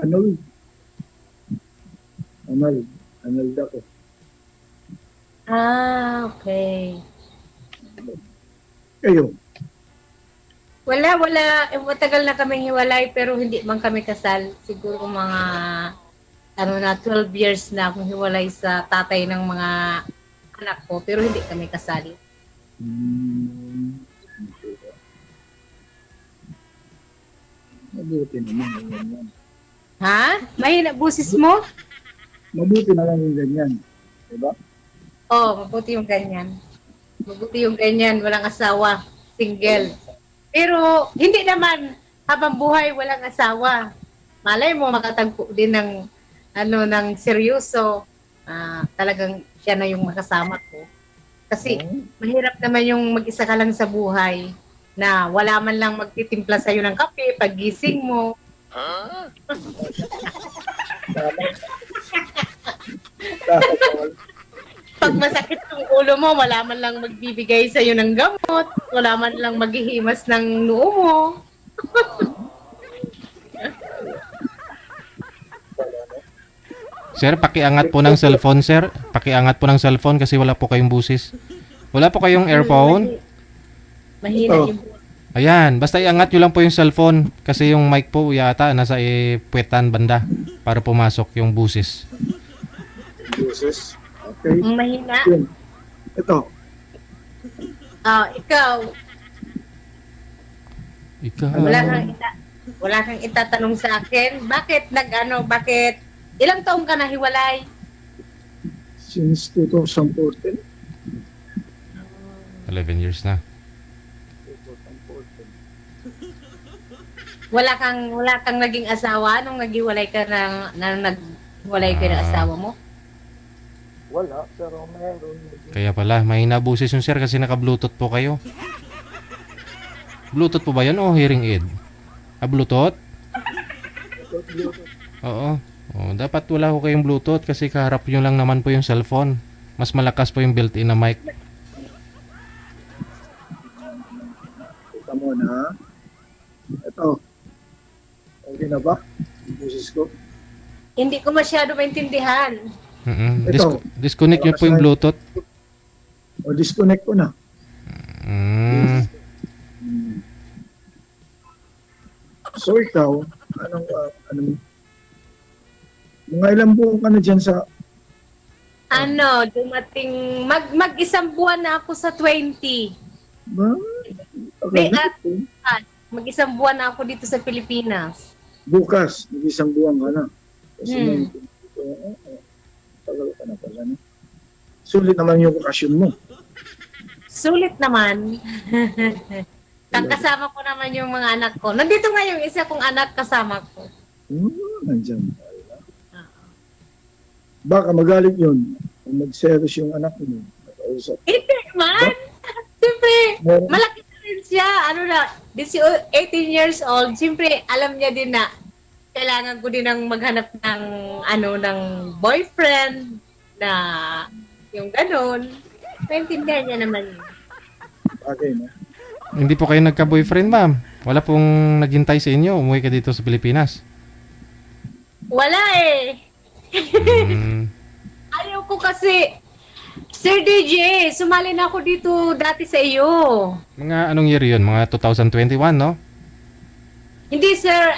Anal ako. Okay. Kayo? Wala. Matagal na kaming hiwalay pero hindi man kami kasal. Siguro mga 12 years na akong hiwalay sa tatay ng mga anak ko pero hindi kami kasali. Mabuti naman yung ganyan. Ha? Mahina busis mo? Mabuti na lang yung ganyan. Diba? Mabuti yung ganyan. Mabuti yung ganyan, walang asawa, single. Pero hindi naman habang buhay walang asawa. Malay mo makatagpo din ng seryoso. Talagang siya na yung makasama ko. Kasi mahirap naman yung mag-isa ka lang sa buhay na wala man lang magtitimpla sa'yo ng kape paggising mo. Pag masakit yung ulo mo, wala man lang magbibigay sa'yo ng gamot, wala man lang maghihimas ng noo mo. Sir, pakiangat po ng cellphone, sir. Pakiangat po ng cellphone kasi wala po kayong busis. Wala po kayong earphone? Mahina yung Ayan, basta iangat nyo lang po yung cellphone kasi yung mic po yata nasa puwetan banda para pumasok yung busis. Busis? Okay. Mahina. Yun. Ito. Ikaw. Ikaw. Wala kang itatanong sa akin. Bakit ilang taong ka na hiwalay? Since 2014. 11 years na. Wala kang naging asawa nung naghiwalay ka naghiwalay ka ng asawa mo? Wala, pero meron. Kaya pala, mahina boses yung sir kasi naka-bluetooth po kayo. Bluetooth po ba yan o hearing aid? Bluetooth? Oo. Dapat wala ko kayong bluetooth kasi kaharap nyo lang naman po yung cellphone. Mas malakas po yung built-in na mic. Kita mo na. Ito. Okay na ba? Yung busis ko. Hindi ko masyado maintindihan. Disconnect nyo po yung bluetooth. Disconnect ko na. So ikaw, mga ilang buwan ka na dyan sa... Dumating, mag-isang buwan na ako sa 20. Ba? Okay. Mag-isang buwan na ako dito sa Pilipinas. Bukas, mag-isang buwan ka na. Kasi tagal ka na pala. No? Sulit naman yung bakasyon mo. Sulit naman. Kasama ko naman yung mga anak ko. Nandito nga yung isa kong anak kasama ko. Nandyan pala. Baka magalit yun. Kung mag-serious yung anak mo. Hindi man. Siyempre, malaki na rin siya. 18 years old. Siyempre, alam niya din na kailangan ko din ng maghanap ng ng boyfriend na yung ganun. Maintindihan niya naman yun. Okay na. Hindi po kayo nagka-boyfriend, ma'am? Wala pong naghintay sa inyo? Umuwi ka dito sa Pilipinas? Wala eh. Ayaw ko kasi, Sir DJ, sumali na ako dito dati sa iyo. Mga anong year yun? Mga 2021, no? Hindi sir,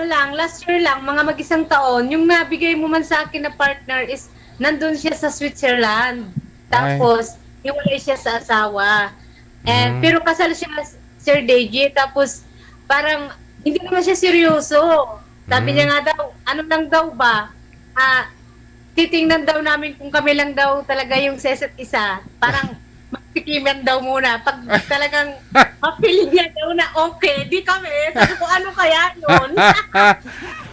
lang, last year lang, mga mag-isang taon, yung nabigay mo man sa akin na partner is, nandun siya sa Switzerland. Tapos, hiwalay siya sa asawa. Pero kasal siya, Sir DJ, tapos, parang, hindi naman siya seryoso. Sabi niya nga daw, ano lang daw ba, titingnan daw namin kung kami lang daw talaga yung seset isa. Parang magtikiman daw muna. Pag talagang mapili niya daw na okay, di kami. Sabi ko, ano kaya yun?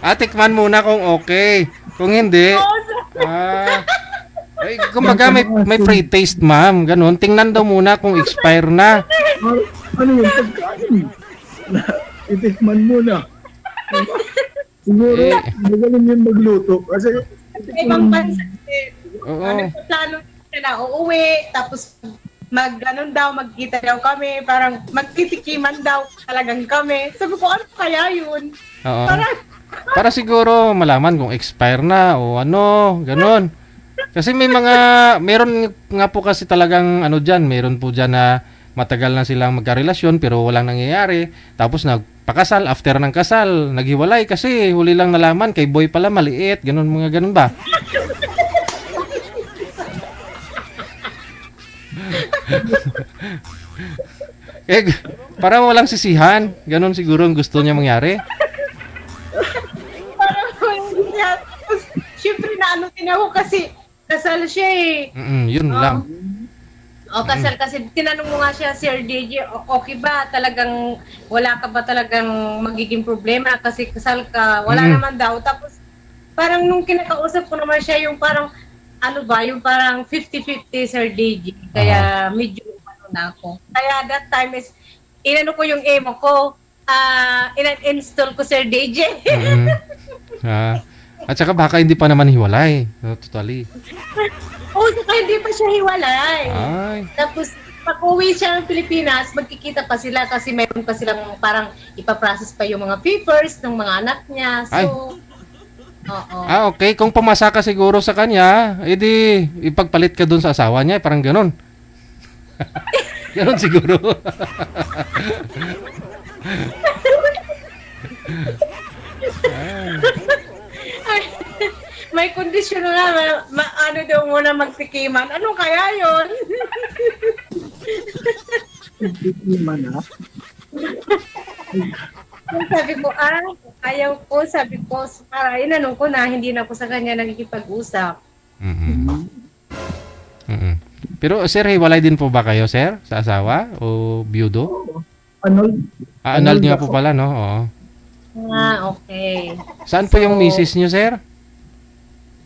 Tikman muna kung okay. Kung hindi, kumbaga may free taste, ma'am. Ganun. Tingnan daw muna kung expire na. Ano yung pagkain? Itikman muna. Siguro, magaling yung magluto. Kasi, ibang bansa din. Oo. Plano siya na uuwi, tapos magkita daw kami, parang magtitikiman daw talagang kami. Sabi ko, ano kaya yun? Oo. Para siguro malaman kung expire na o ano, ganun. Kasi meron nga po kasi talagang meron po dyan na matagal na silang magkarelasyon pero walang nangyayari. Tapos nagpakasal, after ng kasal, naghiwalay kasi huli lang nalaman kay boy pala maliit, ganun mga ganun ba? Para walang sisihan, ganun siguro ang gusto niya mangyari. Siyempre na din ako kasi kasal siya eh. Yun lang. Kasal kasi tinanong mo nga siya, Sir DJ, okay ba? Talagang wala ka ba talagang magiging problema kasi kasal ka? Wala naman daw. Tapos parang nung kinakausap ko naman siya yung parang yung parang 50-50 Sir DJ. Kaya medyo na ako. Kaya that time is inano ko yung emo ko. In-install ko Sir DJ. At saka baka hindi pa naman hiwalay. Totally. Saka hindi pa siya hiwalay. Ay. Tapos, pag-uwi siya ng Pilipinas, magkikita pa sila kasi mayroon pa silang parang ipaprocess pa yung mga papers ng mga anak niya. So, okay. Kung pumasa ka siguro sa kanya, edi ipagpalit ka dun sa asawa niya. Parang ganun. Ganun siguro. May kondisyon na ano daw muna magtikiman. Ano kaya yun? Magtikiman na? Sabi ko, ayaw ko. Sabi ko, inanong ko na, hindi na ako sa kanya nakikipag-usap. Pero sir, hiwalay din po ba kayo, sir? Sa asawa? O byudo? Anal niyo po pala, no? Oo. Okay. Saan po yung misis niyo, sir?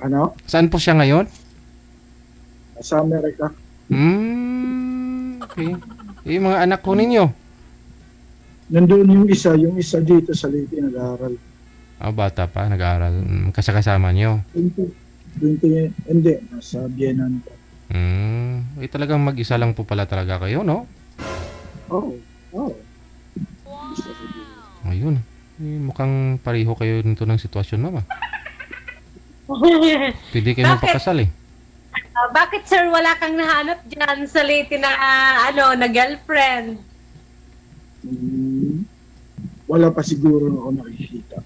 Ano? Saan po siya ngayon? Sa Amerika. Okay. Yung mga anak ko ninyo? Nandun yung isa dito sa Leyte nag-aaral. Bata pa, nag-aaral. Kasama niyo? Hindi, nasa Bienan pa. Talagang mag-isa lang po pala talaga kayo, no? Oo. Ayun. Mukhang pareho kayo nito ng sitwasyon, mama. Pwede kayo magpakasal eh. Bakit sir wala kang nahanap dyan sa Leyte na na girlfriend? Wala pa siguro ako nakikita.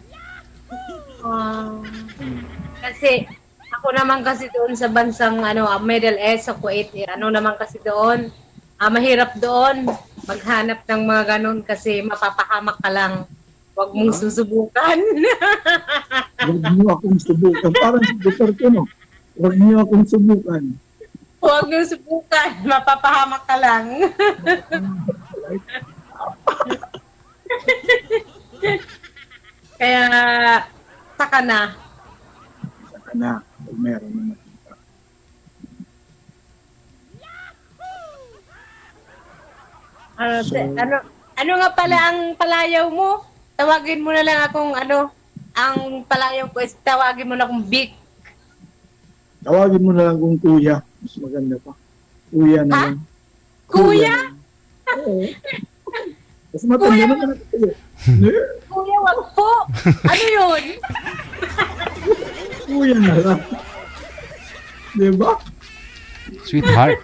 Kasi ako naman kasi doon sa bansang Middle East sa Kuwait, naman kasi doon mahirap doon maghanap ng mga ganun kasi mapapahamak ka lang. Huwag mong susubukan. Huwag niyo akong subukan. Parang si Duterte, no? Huwag niyo akong subukan. Huwag niyo subukan. Mapapahamak ka lang. Kaya, saka na. Saka na. Pag meron na nakita. Ano nga pala ang palayaw mo? Tawagin mo na lang akong ang palayaw ko is tawagin mo na akong Vic. Tawagin mo na lang kung kuya. Mas maganda pa. Kuya na lang. Kuya? Oo. Mas matanda naman ako kuya. Kuya, wag po. Ano yun? Kuya na lang. Diba? Sweetheart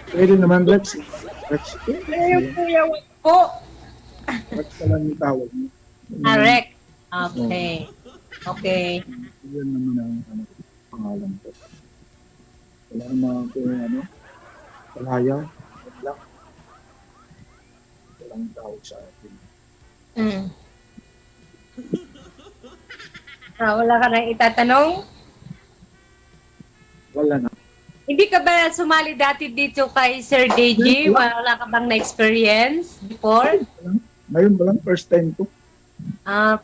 Pwede naman, Rex. Kuya, wag po. Rex na lang yung tawag mo. Rex. Okay. Okay. Yan naman ang pangalan ko. Wala naman ko palaya. Walang tawag sa akin. Wala ka nang itatanong? Wala na. Hindi ka ba sumali dati dito kay Sir DJ? Wala ka bang na-experience before? Ngayon ba lang, first time ko.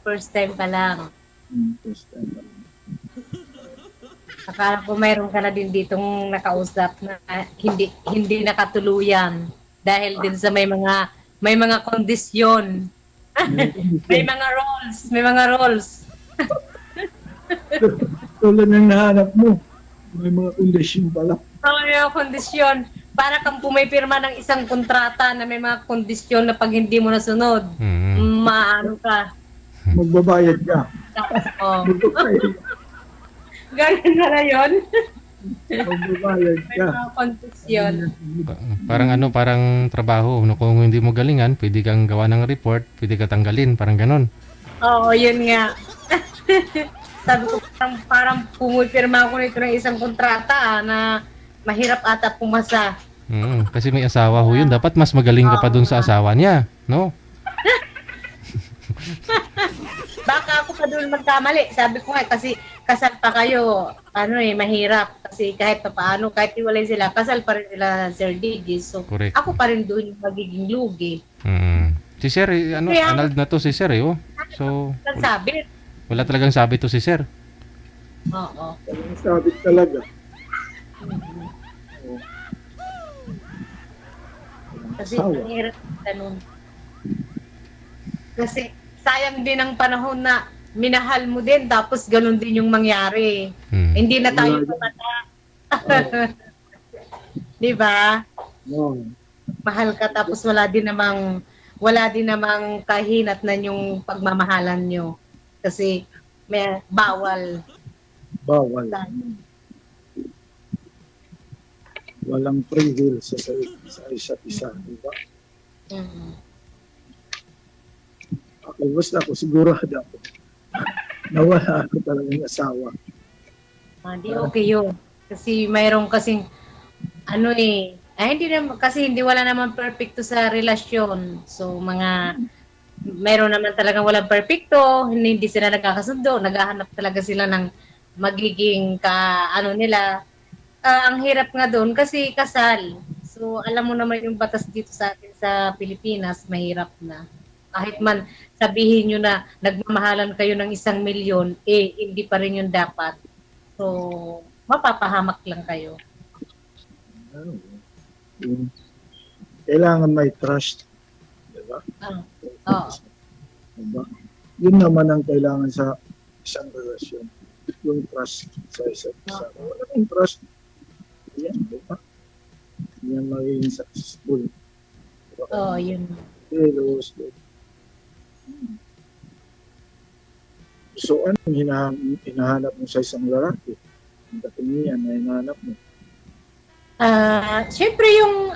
First time pa lang. First time pa lang. Akala ko mayroon ka na din ditong nakausap na hindi nakatuluyan dahil din sa may mga kondisyon. May mga roles. Tulad ng nahanap mo. May mga kondisyon pala. May mga kondisyon. Para kang pumipirma ng isang kontrata na may mga kondisyon na pag hindi mo nasunod, maano ka. Magbabayad ka. Oh. Ganun na yun. Magbabayad May ka. mga kondisyon. Parang trabaho. No, kung hindi mo galingan, pwede kang gawa ng report, pwede ka tanggalin, parang ganon. Oo, yun nga. Sabi ko, parang pumipirma ako nito ng isang kontrata na mahirap ata pumasa. Kasi may asawa ho yun. Dapat mas magaling ka pa dun sa asawa niya, no? Baka ako pa doon magkamali. Sabi ko nga, kasi kasal pa kayo, mahirap. Kasi kahit pa paano, kahit iwalay sila, kasal pa rin sila, Sir DJ. So, correct. Ako pa rin doon yung magiging lugi. Si Sir, annulled na to si Sir, oh. So, Nagsabit. wala talagang sabi to si Sir. Oo. Sabit talaga. Kasi mahirap ganun. Kasi sayang din ang panahon na minahal mo din tapos ganun din yung mangyari. Hindi na tayo pumata. Di ba? Mahal ka tapos wala din namang kahinatnan yung pagmamahalan nyo. Kasi may bawal. Walang free will sa isa't isa, di ba? Ako, basta ako, sigurado ako. Nawala ako talagang asawa. Di okay yun. Kasi mayroong kasing, hindi wala naman perfecto sa relasyon. So, mayroon naman talagang walang perfecto, hindi sila nagkakasundo, naghahanap talaga sila ng magiging nila. Ang hirap nga doon kasi kasal. So, alam mo naman yung batas dito sa atin sa Pilipinas, mahirap na. Kahit man sabihin nyo na nagmamahalan kayo ng 1 milyon, hindi pa rin yun dapat. So, mapapahamak lang kayo. Kailangan may trust. Diba? Oo. Diba? Yun naman ang kailangan sa isang relasyon. Yung trust sa isa't isa. Wala yung trust. Yan, diba? Yan magiging successful. Diba? Oo, yun. So, anong hinahanap mo sa isang lalaki? Ang katingian na hinahanap mo? Siyempre yung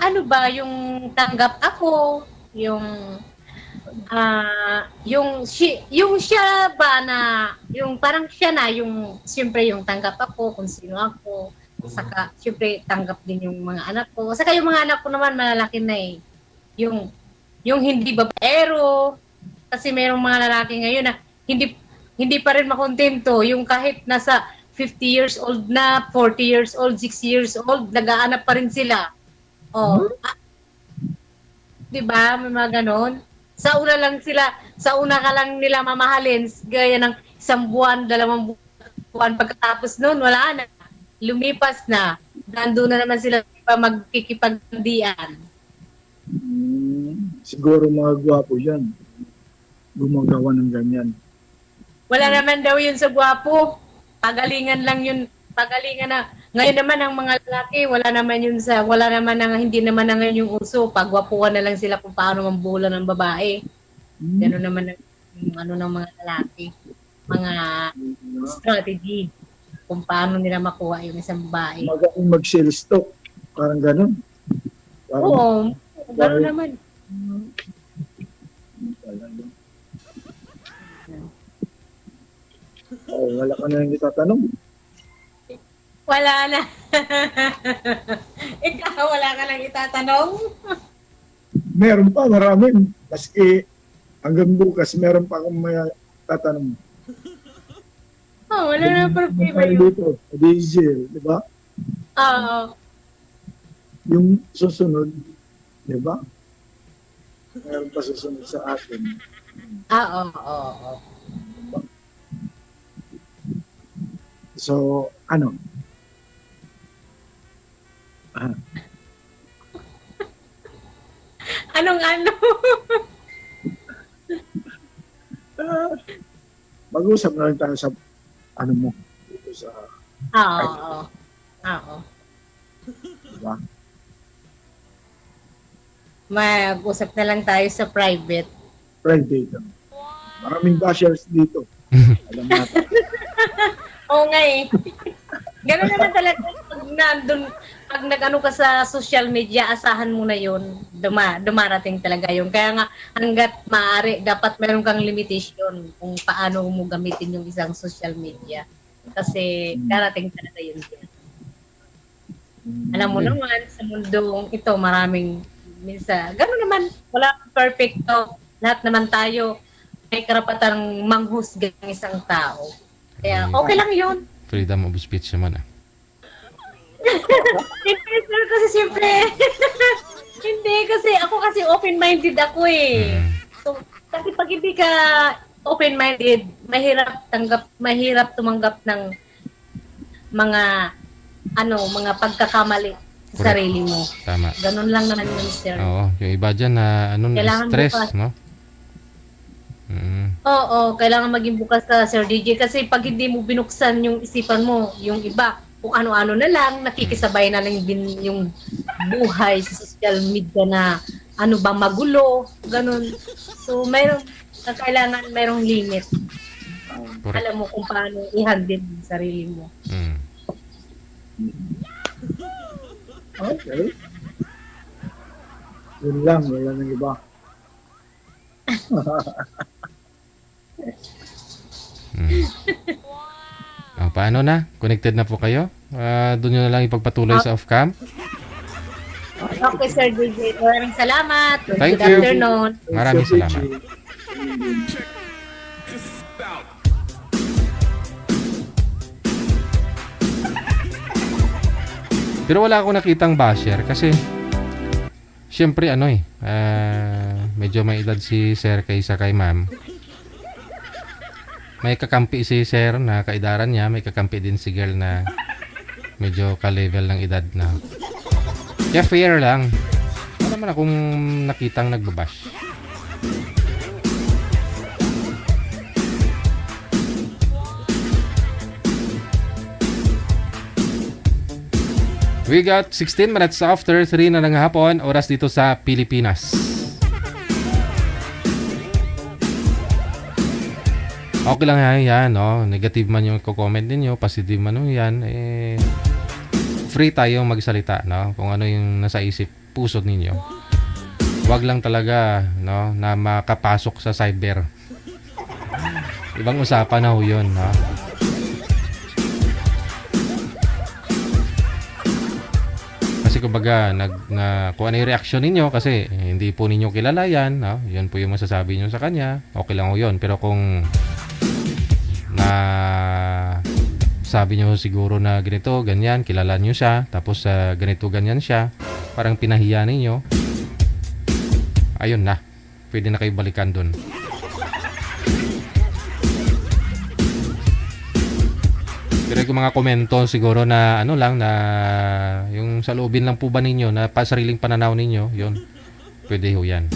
yung tanggap ako, yung siya ba na, yung parang siya na, yung siyempre yung tanggap ako, kung sino ako, saka siyempre tanggap din yung mga anak ko, saka yung mga anak ko naman malalaki na yung hindi babaero, kasi mayroong mga lalaki ngayon na hindi pa rin makontento, yung kahit nasa 50 years old na, 40 years old, 6 years old, nag-aanap pa rin sila. Diba? May mga ganon. Sa una ka lang nila mamahalin, gaya ng 1 buwan, 2 buwan, pagkatapos nun, wala na. Lumipas na. Nandun na naman sila magkikipagdian. Siguro mga gwapo yan. Gumagawa ng ganyan. Wala naman daw yun sa gwapo. Pagalingan lang yun. Pagalingan na. Ngayon naman ang mga lalaki, hindi naman na ngayon yung uso. Pagwapuan na lang sila kung paano mambulan ng babae. Gano'n naman yung ng mga lalaki. Mga strategy kung paano nila makuha yung isang babae. Magaling mag-sales talk. Parang gano'n. Oo, gano'n naman. Wala ka na yung itatanong. Wala na. Ikaw, wala ka lang itatanong? Meron pa, marami. Maski hanggang bukas, meron pa akong may tatanong. wala na problema yun. Dito, diesel, di ba? Oo. Yung susunod, di ba? Meron pa susunod sa atin. Oo. So, ano? Anong ano? Mag-usap na lang tayo sa ano mo dito sa Oo. diba? Mag-usap na lang tayo sa private. Private. Maraming bashers dito. Alam natin. Oo nga eh. Ganun naman talaga pag nag-ano ka sa social media, asahan mo na yun. Dumarating talaga yun. Kaya nga, hanggat maaari, dapat meron kang limitation kung paano mo gamitin yung isang social media. Kasi darating talaga yun. Alam mo naman, sa mundong ito, maraming minsan. Ganun naman, wala perfecto. Lahat naman tayo may karapatang manghusga ng isang tao. Kaya okay lang yun. Freedom of speech naman ah. Hindi, sir, kasi siyempre. Hindi, kasi ako kasi open-minded ako eh. So, kasi pag hindi ka open-minded, mahirap tumanggap ng mga pagkakamali sa sarili mo. Tama. Ganun lang naman yun, sir. Oo, yung iba dyan na Kailangan stress, bukas. no? Oo, kailangan maging bukas ka, Sir DJ, kasi pag hindi mo binuksan yung isipan mo, yung iba, kung ano-ano na lang, nakikisabay na lang din yung buhay sa social media na ano ba magulo, ganun. So, kailangan mayroong limit. Alam mo kung paano i-handle yung sarili mo. Okay. Yun lang, wala nang iba. Paano na? Connected na po kayo? Doon nyo na lang ipagpatuloy sa off-cam. Okay, Sir DJ. Maraming salamat. Thank Good you. afternoon. Maraming salamat. Pero wala akong nakitang basher kasi syempre medyo may edad si sir kaysa kay ma'am. May kakampi si sir na kaidaran niya, may kakampi din si girl na medyo ka-level ng edad na. Kaya fair lang. Wala naman akong nakitang nagbabash. We got 16 minutes after 3 na ng hapon, oras dito sa Pilipinas. Okay lang yan, no? Negative man yung comment ninyo, positive man yan, free tayo magsalita, no? Kung ano yung nasa isip, puso ninyo. Wag lang talaga, no, na makapasok sa cyber. Ibang usapan na ho yun, no? Kasi kumbaga, kung ano yung reaction ninyo, kasi hindi po ninyo kilala yan, no? Yun po yung masasabi nyo sa kanya, okay lang ho yun. Pero kung sabi nyo siguro na ganito, ganyan, kilala nyo siya, tapos ganito, ganyan siya, parang pinahiya ninyo, ayun na, pwede na kayo balikan dun. Pero yung mga komento siguro na na yung sa loobin lang po ba ninyo, na sariling pananaw ninyo, yun, pwede ho yan,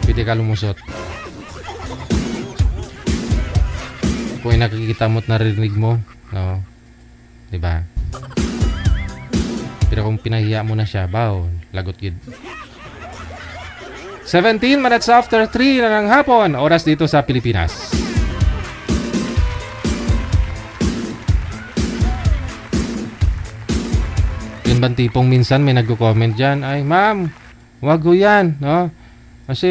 pwede ka lumusot. Kung nakikita mo at narinig mo, no, diba? Pero kung pinahiya mo na siya, baw, lagot gid. 17 minutes after 3 na ng hapon, oras dito sa Pilipinas. Yun bang tipong minsan may nagko-comment dyan, ay ma'am, wag ho yan, no? Kasi,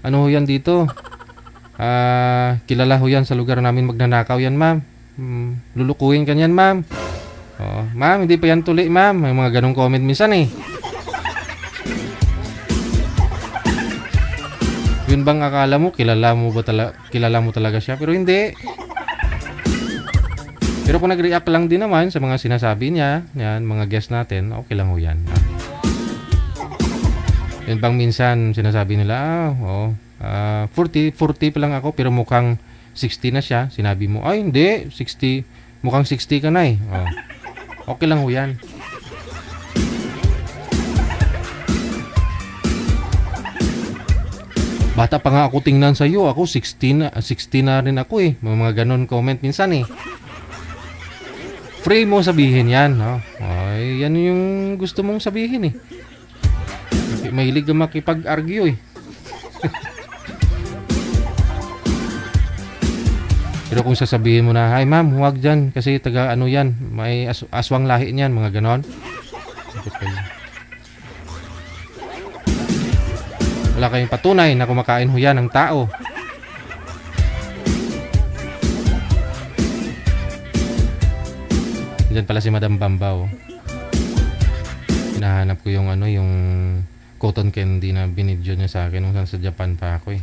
ano ho yan dito? Kilala ho yan sa lugar namin, magnanakaw yan ma'am, lulukuhin ka yan ma'am. Ma'am, hindi pa yan tuli ma'am. May mga ganong comment minsan eh. Yun bang akala mo kilala mo talaga siya, pero hindi. Pero kung nag-react lang din naman sa mga sinasabi niya, yan, mga guest natin, okay lang ho yan. Yun bang minsan sinasabi nila, 40 pa lang ako pero mukhang 60 na siya. Sinabi mo, ay hindi, 60, mukhang 60 ka na eh. Okay lang ho yan. Bata pa nga ako tingnan sa iyo, ako 60 na rin ako eh. Mga ganun comment minsan eh. Free mo sabihin yan, no? Ay, yan yung gusto mong sabihin eh. Mahilig ka makipag-argue eh. Pero kung sasabihin mo na, "Hi ma'am, huwag dyan kasi taga ano yan, may aswang lahi niyan," mga ganon. Wala kayong patunay na kumakain ho yan ng tao. Diyan pala si Madam Bambao. Hinahanap ko yung yung cotton candy na binidyo niya sa akin nung sa Japan pa ako eh.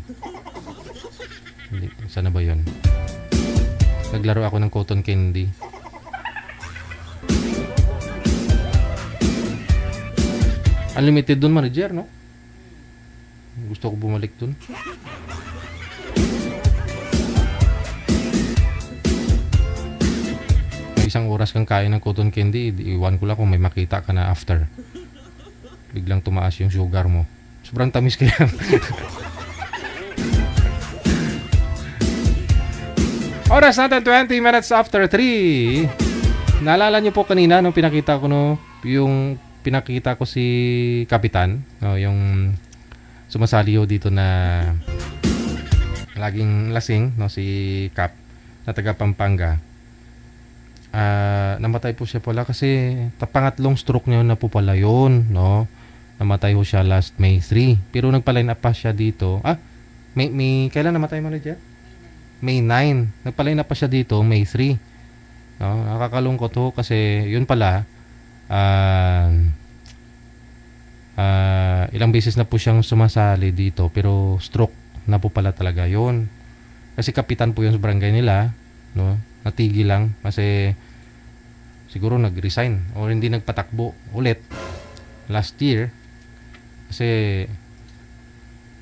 Sana ba yun? Naglaro ako ng cotton candy. Unlimited dun, manager, no? Gusto ko bumalik dun. Isang oras kang kain ng cotton candy, iwan ko lang kung may makita ka na after. Biglang tumaas yung sugar mo. Sobrang tamis kaya. Oras natin 20 minutes after 3. Naalala niyo po kanina nung pinakita ko yung pinakita ko si Kapitan, yung sumasali dito na laging lasing, si Kap na taga Pampanga. Namatay po siya pala kasi pangatlong stroke niya na po pala yun, no? Namatay ho siya last May 3. Pero nagpa-line up pa siya dito. May kailan namatay, manager? May 9. Nagpa-line up pa siya dito May 3. No? Nakakalungkot ho kasi yun pala ilang beses na po siyang sumasali dito pero stroke na po pala talaga yun. Kasi kapitan po yung sa barangay nila, no? Natigil lang kasi siguro nag-resign o hindi nagpatakbo ulit last year kasi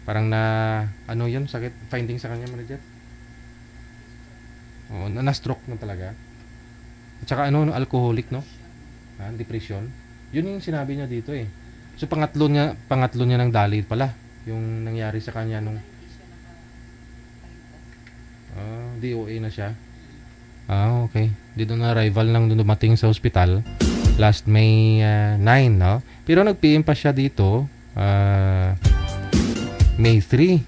parang yan sakit finding sa kanya, manager. Na-stroke na talaga. At saka alcoholic, no? Depression. Yun yung sinabi niya dito eh. So pangatlo niya ng dali pala yung nangyari sa kanya nung DOA na siya. Okay. Dito na arrival nang dumating sa ospital last May 9, no? Pero nag-PM pa siya dito May 3.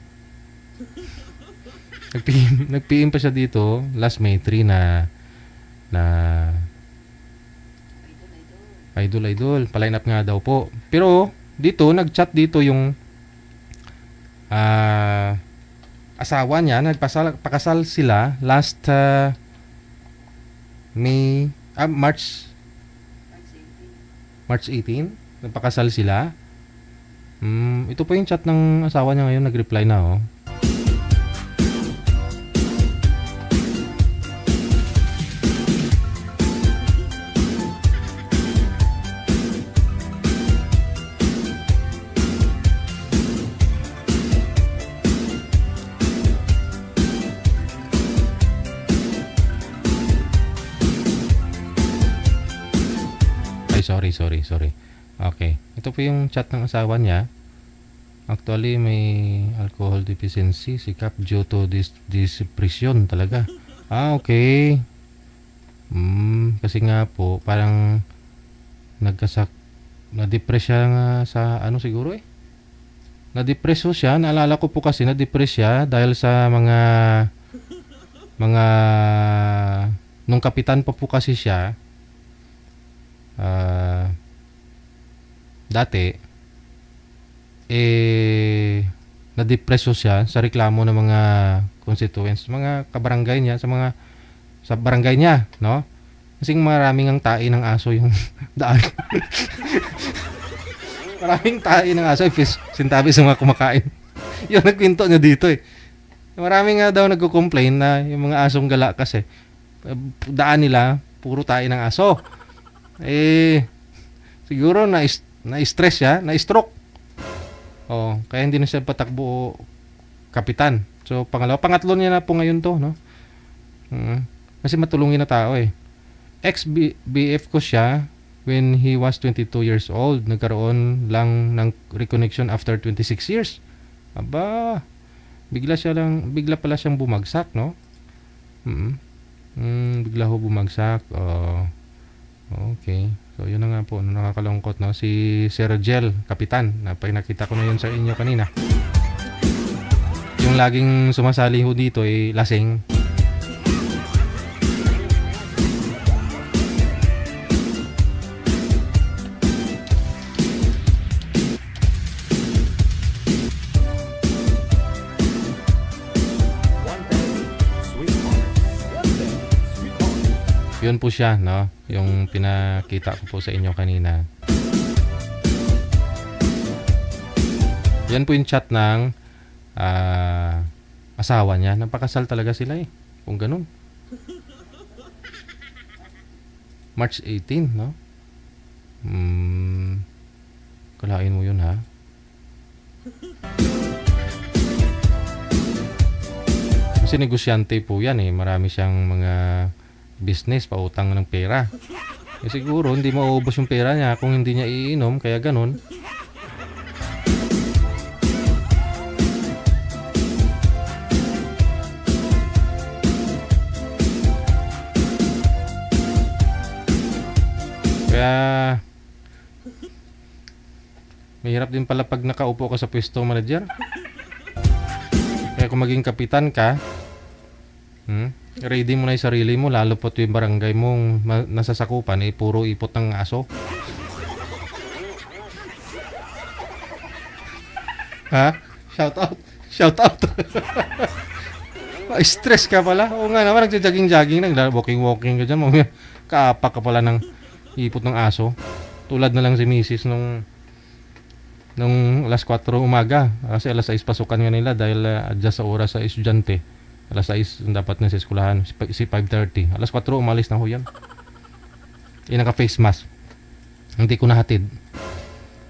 Nag-PM pa siya dito last May 3 na idol. Pa-line up nga daw po. Pero dito nag-chat dito yung asawa niya, pakasal sila last March 18. Nagpakasal sila. Ito po yung chat ng asawa niya ngayon, nag-reply na Sorry. Okay. Ito po yung chat ng asawa niya. Actually, may alcohol deficiency. Sikap due to depression talaga. Okay. Kasi nga po, parang na-depress siya nga sa siguro eh. Na-depress siya. Naalala ko po kasi na-depress siya dahil sa mga nung kapitan pa po kasi siya. Dati na-depreso siya sa reklamo ng mga constituents, mga kabarangay niya sa barangay niya, no? Kasi maraming ang tae ng aso yung daan. Maraming tae ng aso, sintabi sa mga kumakain. Yung nagkwento niya dito eh. Maraming nga daw nagko-complain na yung mga asong gala kasi daan nila, puro tayo ng aso. Siguro na-stress siya, na-stroke. Kaya hindi na siya patakbo kapitan. So, pangatlo niya na po ngayon to, no? Kasi matulungin na tao eh. Ex-BF ko siya when he was 22 years old. Nagkaroon lang ng reconnection after 26 years. Aba, bigla pala siyang bumagsak, no? Bigla ho bumagsak. Okay. So, yun na nga po. Nakakalungkot, no? Si Sir Gel, kapitan. Napakita ko na yun sa inyo kanina. Yung laging sumasali ho dito ay lasing. Yun po siya, no? Yung pinakita ko po sa inyo kanina. Yan po yung chat ng asawa niya. Napakasal talaga sila eh. Kung ganun. March 18, no? Kalain mo yun, ha? Kasi negosyante po yan eh. Marami siyang mga business, pautang ng pera. Siguro hindi mauubos yung pera niya kung hindi niya iinom, kaya ganun. Kaya mahirap din pala pag nakaupo ka sa pwesto manager. Kaya kung maging kapitan ka, ready mo na yung sarili mo, lalo po yung barangay mong nasasakupan puro ipot ng aso. Ha? Shout out. Stress ka pala. Oo nga naman, nagja-jogging, nag-walking ka dyan. Kaapak ka pala ng ipot ng aso. Tulad na lang si Mrs. nung alas 4 umaga. Kasi alas 6 pasukan nga nila dahil adjust sa oras sa estudyante. Alas 6 dapat na sa eskwelahan. Si 5:30. Alas 4 umalis na ho yan. Naka-face mask. Hindi ko nahatid.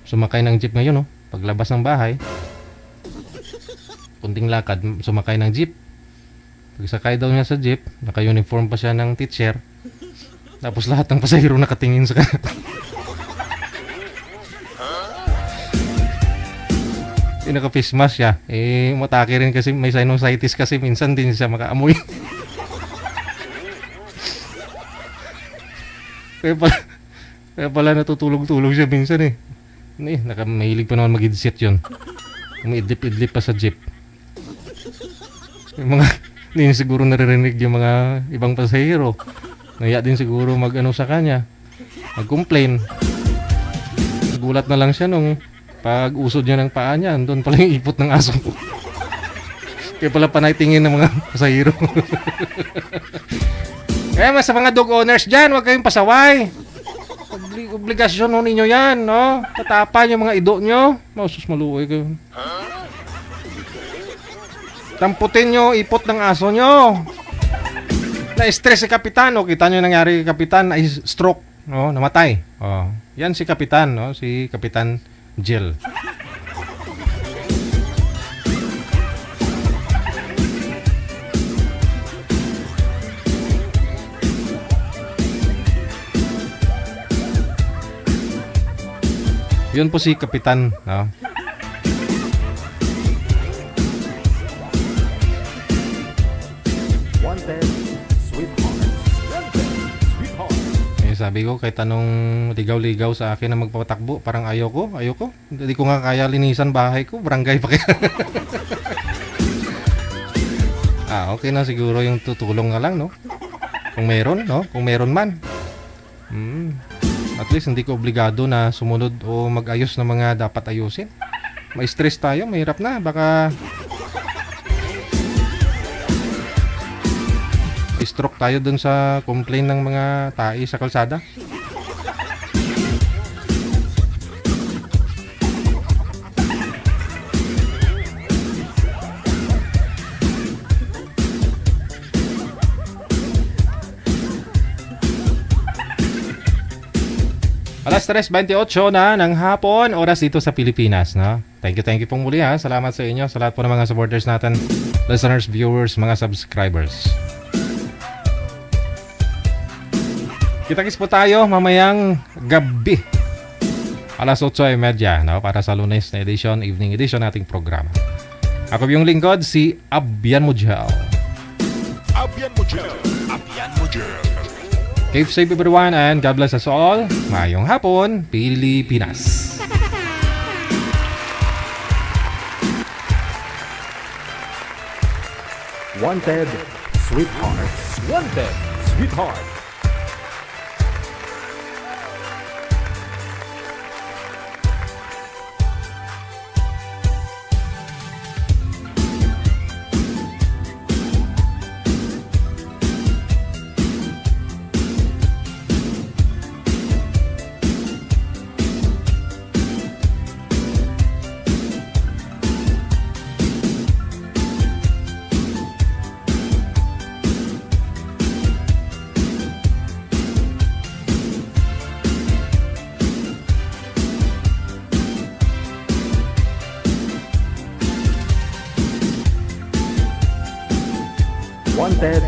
Sumakay ng jeep ngayon, no? Paglabas ng bahay, kunting lakad, sumakay ng jeep. Pagsakay daw niya sa jeep, naka-uniform pa siya ng teacher. Tapos lahat ng pasahero nakatingin sa kanya. Naka-face mask siya. Matake rin kasi may sinusitis kasi minsan din siya makaamoy. Kaya pala natutulog-tulog siya minsan eh. Mahilig pa naman mag-headset yun. Umiidlip-idlip pa sa jeep. Yung mga hindi siguro naririnig yung mga ibang pasahero. Naya din siguro mag-ano sa kanya. Mag-complain. Nagulat na lang siya nung pag usod niya ng paa niya, doon pala yung ipot ng aso. Kaya pala panaytingin ng mga pasahero. Kaya mas sa mga dog owners dyan, huwag kayong pasaway. Obligasyon ho ninyo yan, no? Tatapan yung mga ido nyo. Mausus maluoy kayo. Tamputin nyo, ipot ng aso nyo. Na-stress si kapitan, o kita nyo nangyari kay kapitan, na-stroke, no? Namatay. Yan si kapitan, no? Si Kapitan Jill. Yun po si Kapitan, no? Sabi ko, kahit anong ligaw-ligaw sa akin na magpapatakbo, parang ayoko. Hindi ko nga kaya linisan bahay ko, barangay pa kaya. Okay na siguro yung tutulong nga lang, no? Kung meron, no? Kung meron man. At least hindi ko obligado na sumunod o mag-ayos ng mga dapat ayusin. May stress tayo, mahirap na. Baka stroke tayo dun sa complaint ng mga tai sa kalsada. Alas 3:28 na ng hapon, oras dito sa Pilipinas, no? Thank you pong muli ha. Salamat sa inyo, sa lahat po ng mga supporters natin, listeners, viewers, mga subscribers. Kita-kits po tayo mamayang gabi. Alas 8:30, no? Para sa Lunes na edition, evening edition nating programa. Ako yung lingkod, si Abyan Mujel. Abyan Mujel. Abyan Mujel. Keep safe everyone and God bless us all. Mayong hapon, Pilipinas. Wanted, sweetheart. Wanted, sweetheart. Wanted,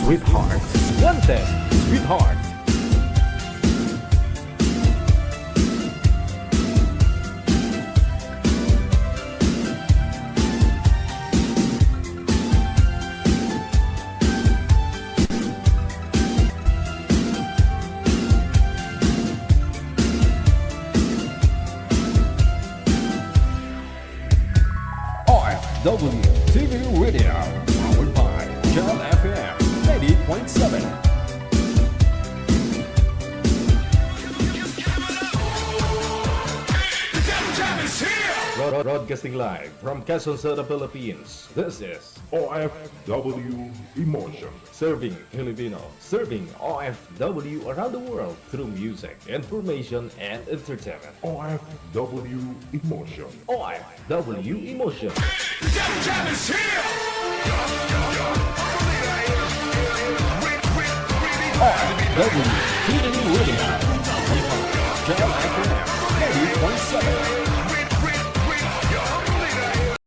sweetheart. Wanted, sweetheart. OFW TV Radio, powered by Channel FM 90.7. Broadcasting live from Quezon City, Philippines. This is OFW Emotion. Serving Filipino, serving OFW around the world through music, information, and entertainment. OFW Emotion. OFW Emotion. OFW TV Radio. Channel FM 90.7.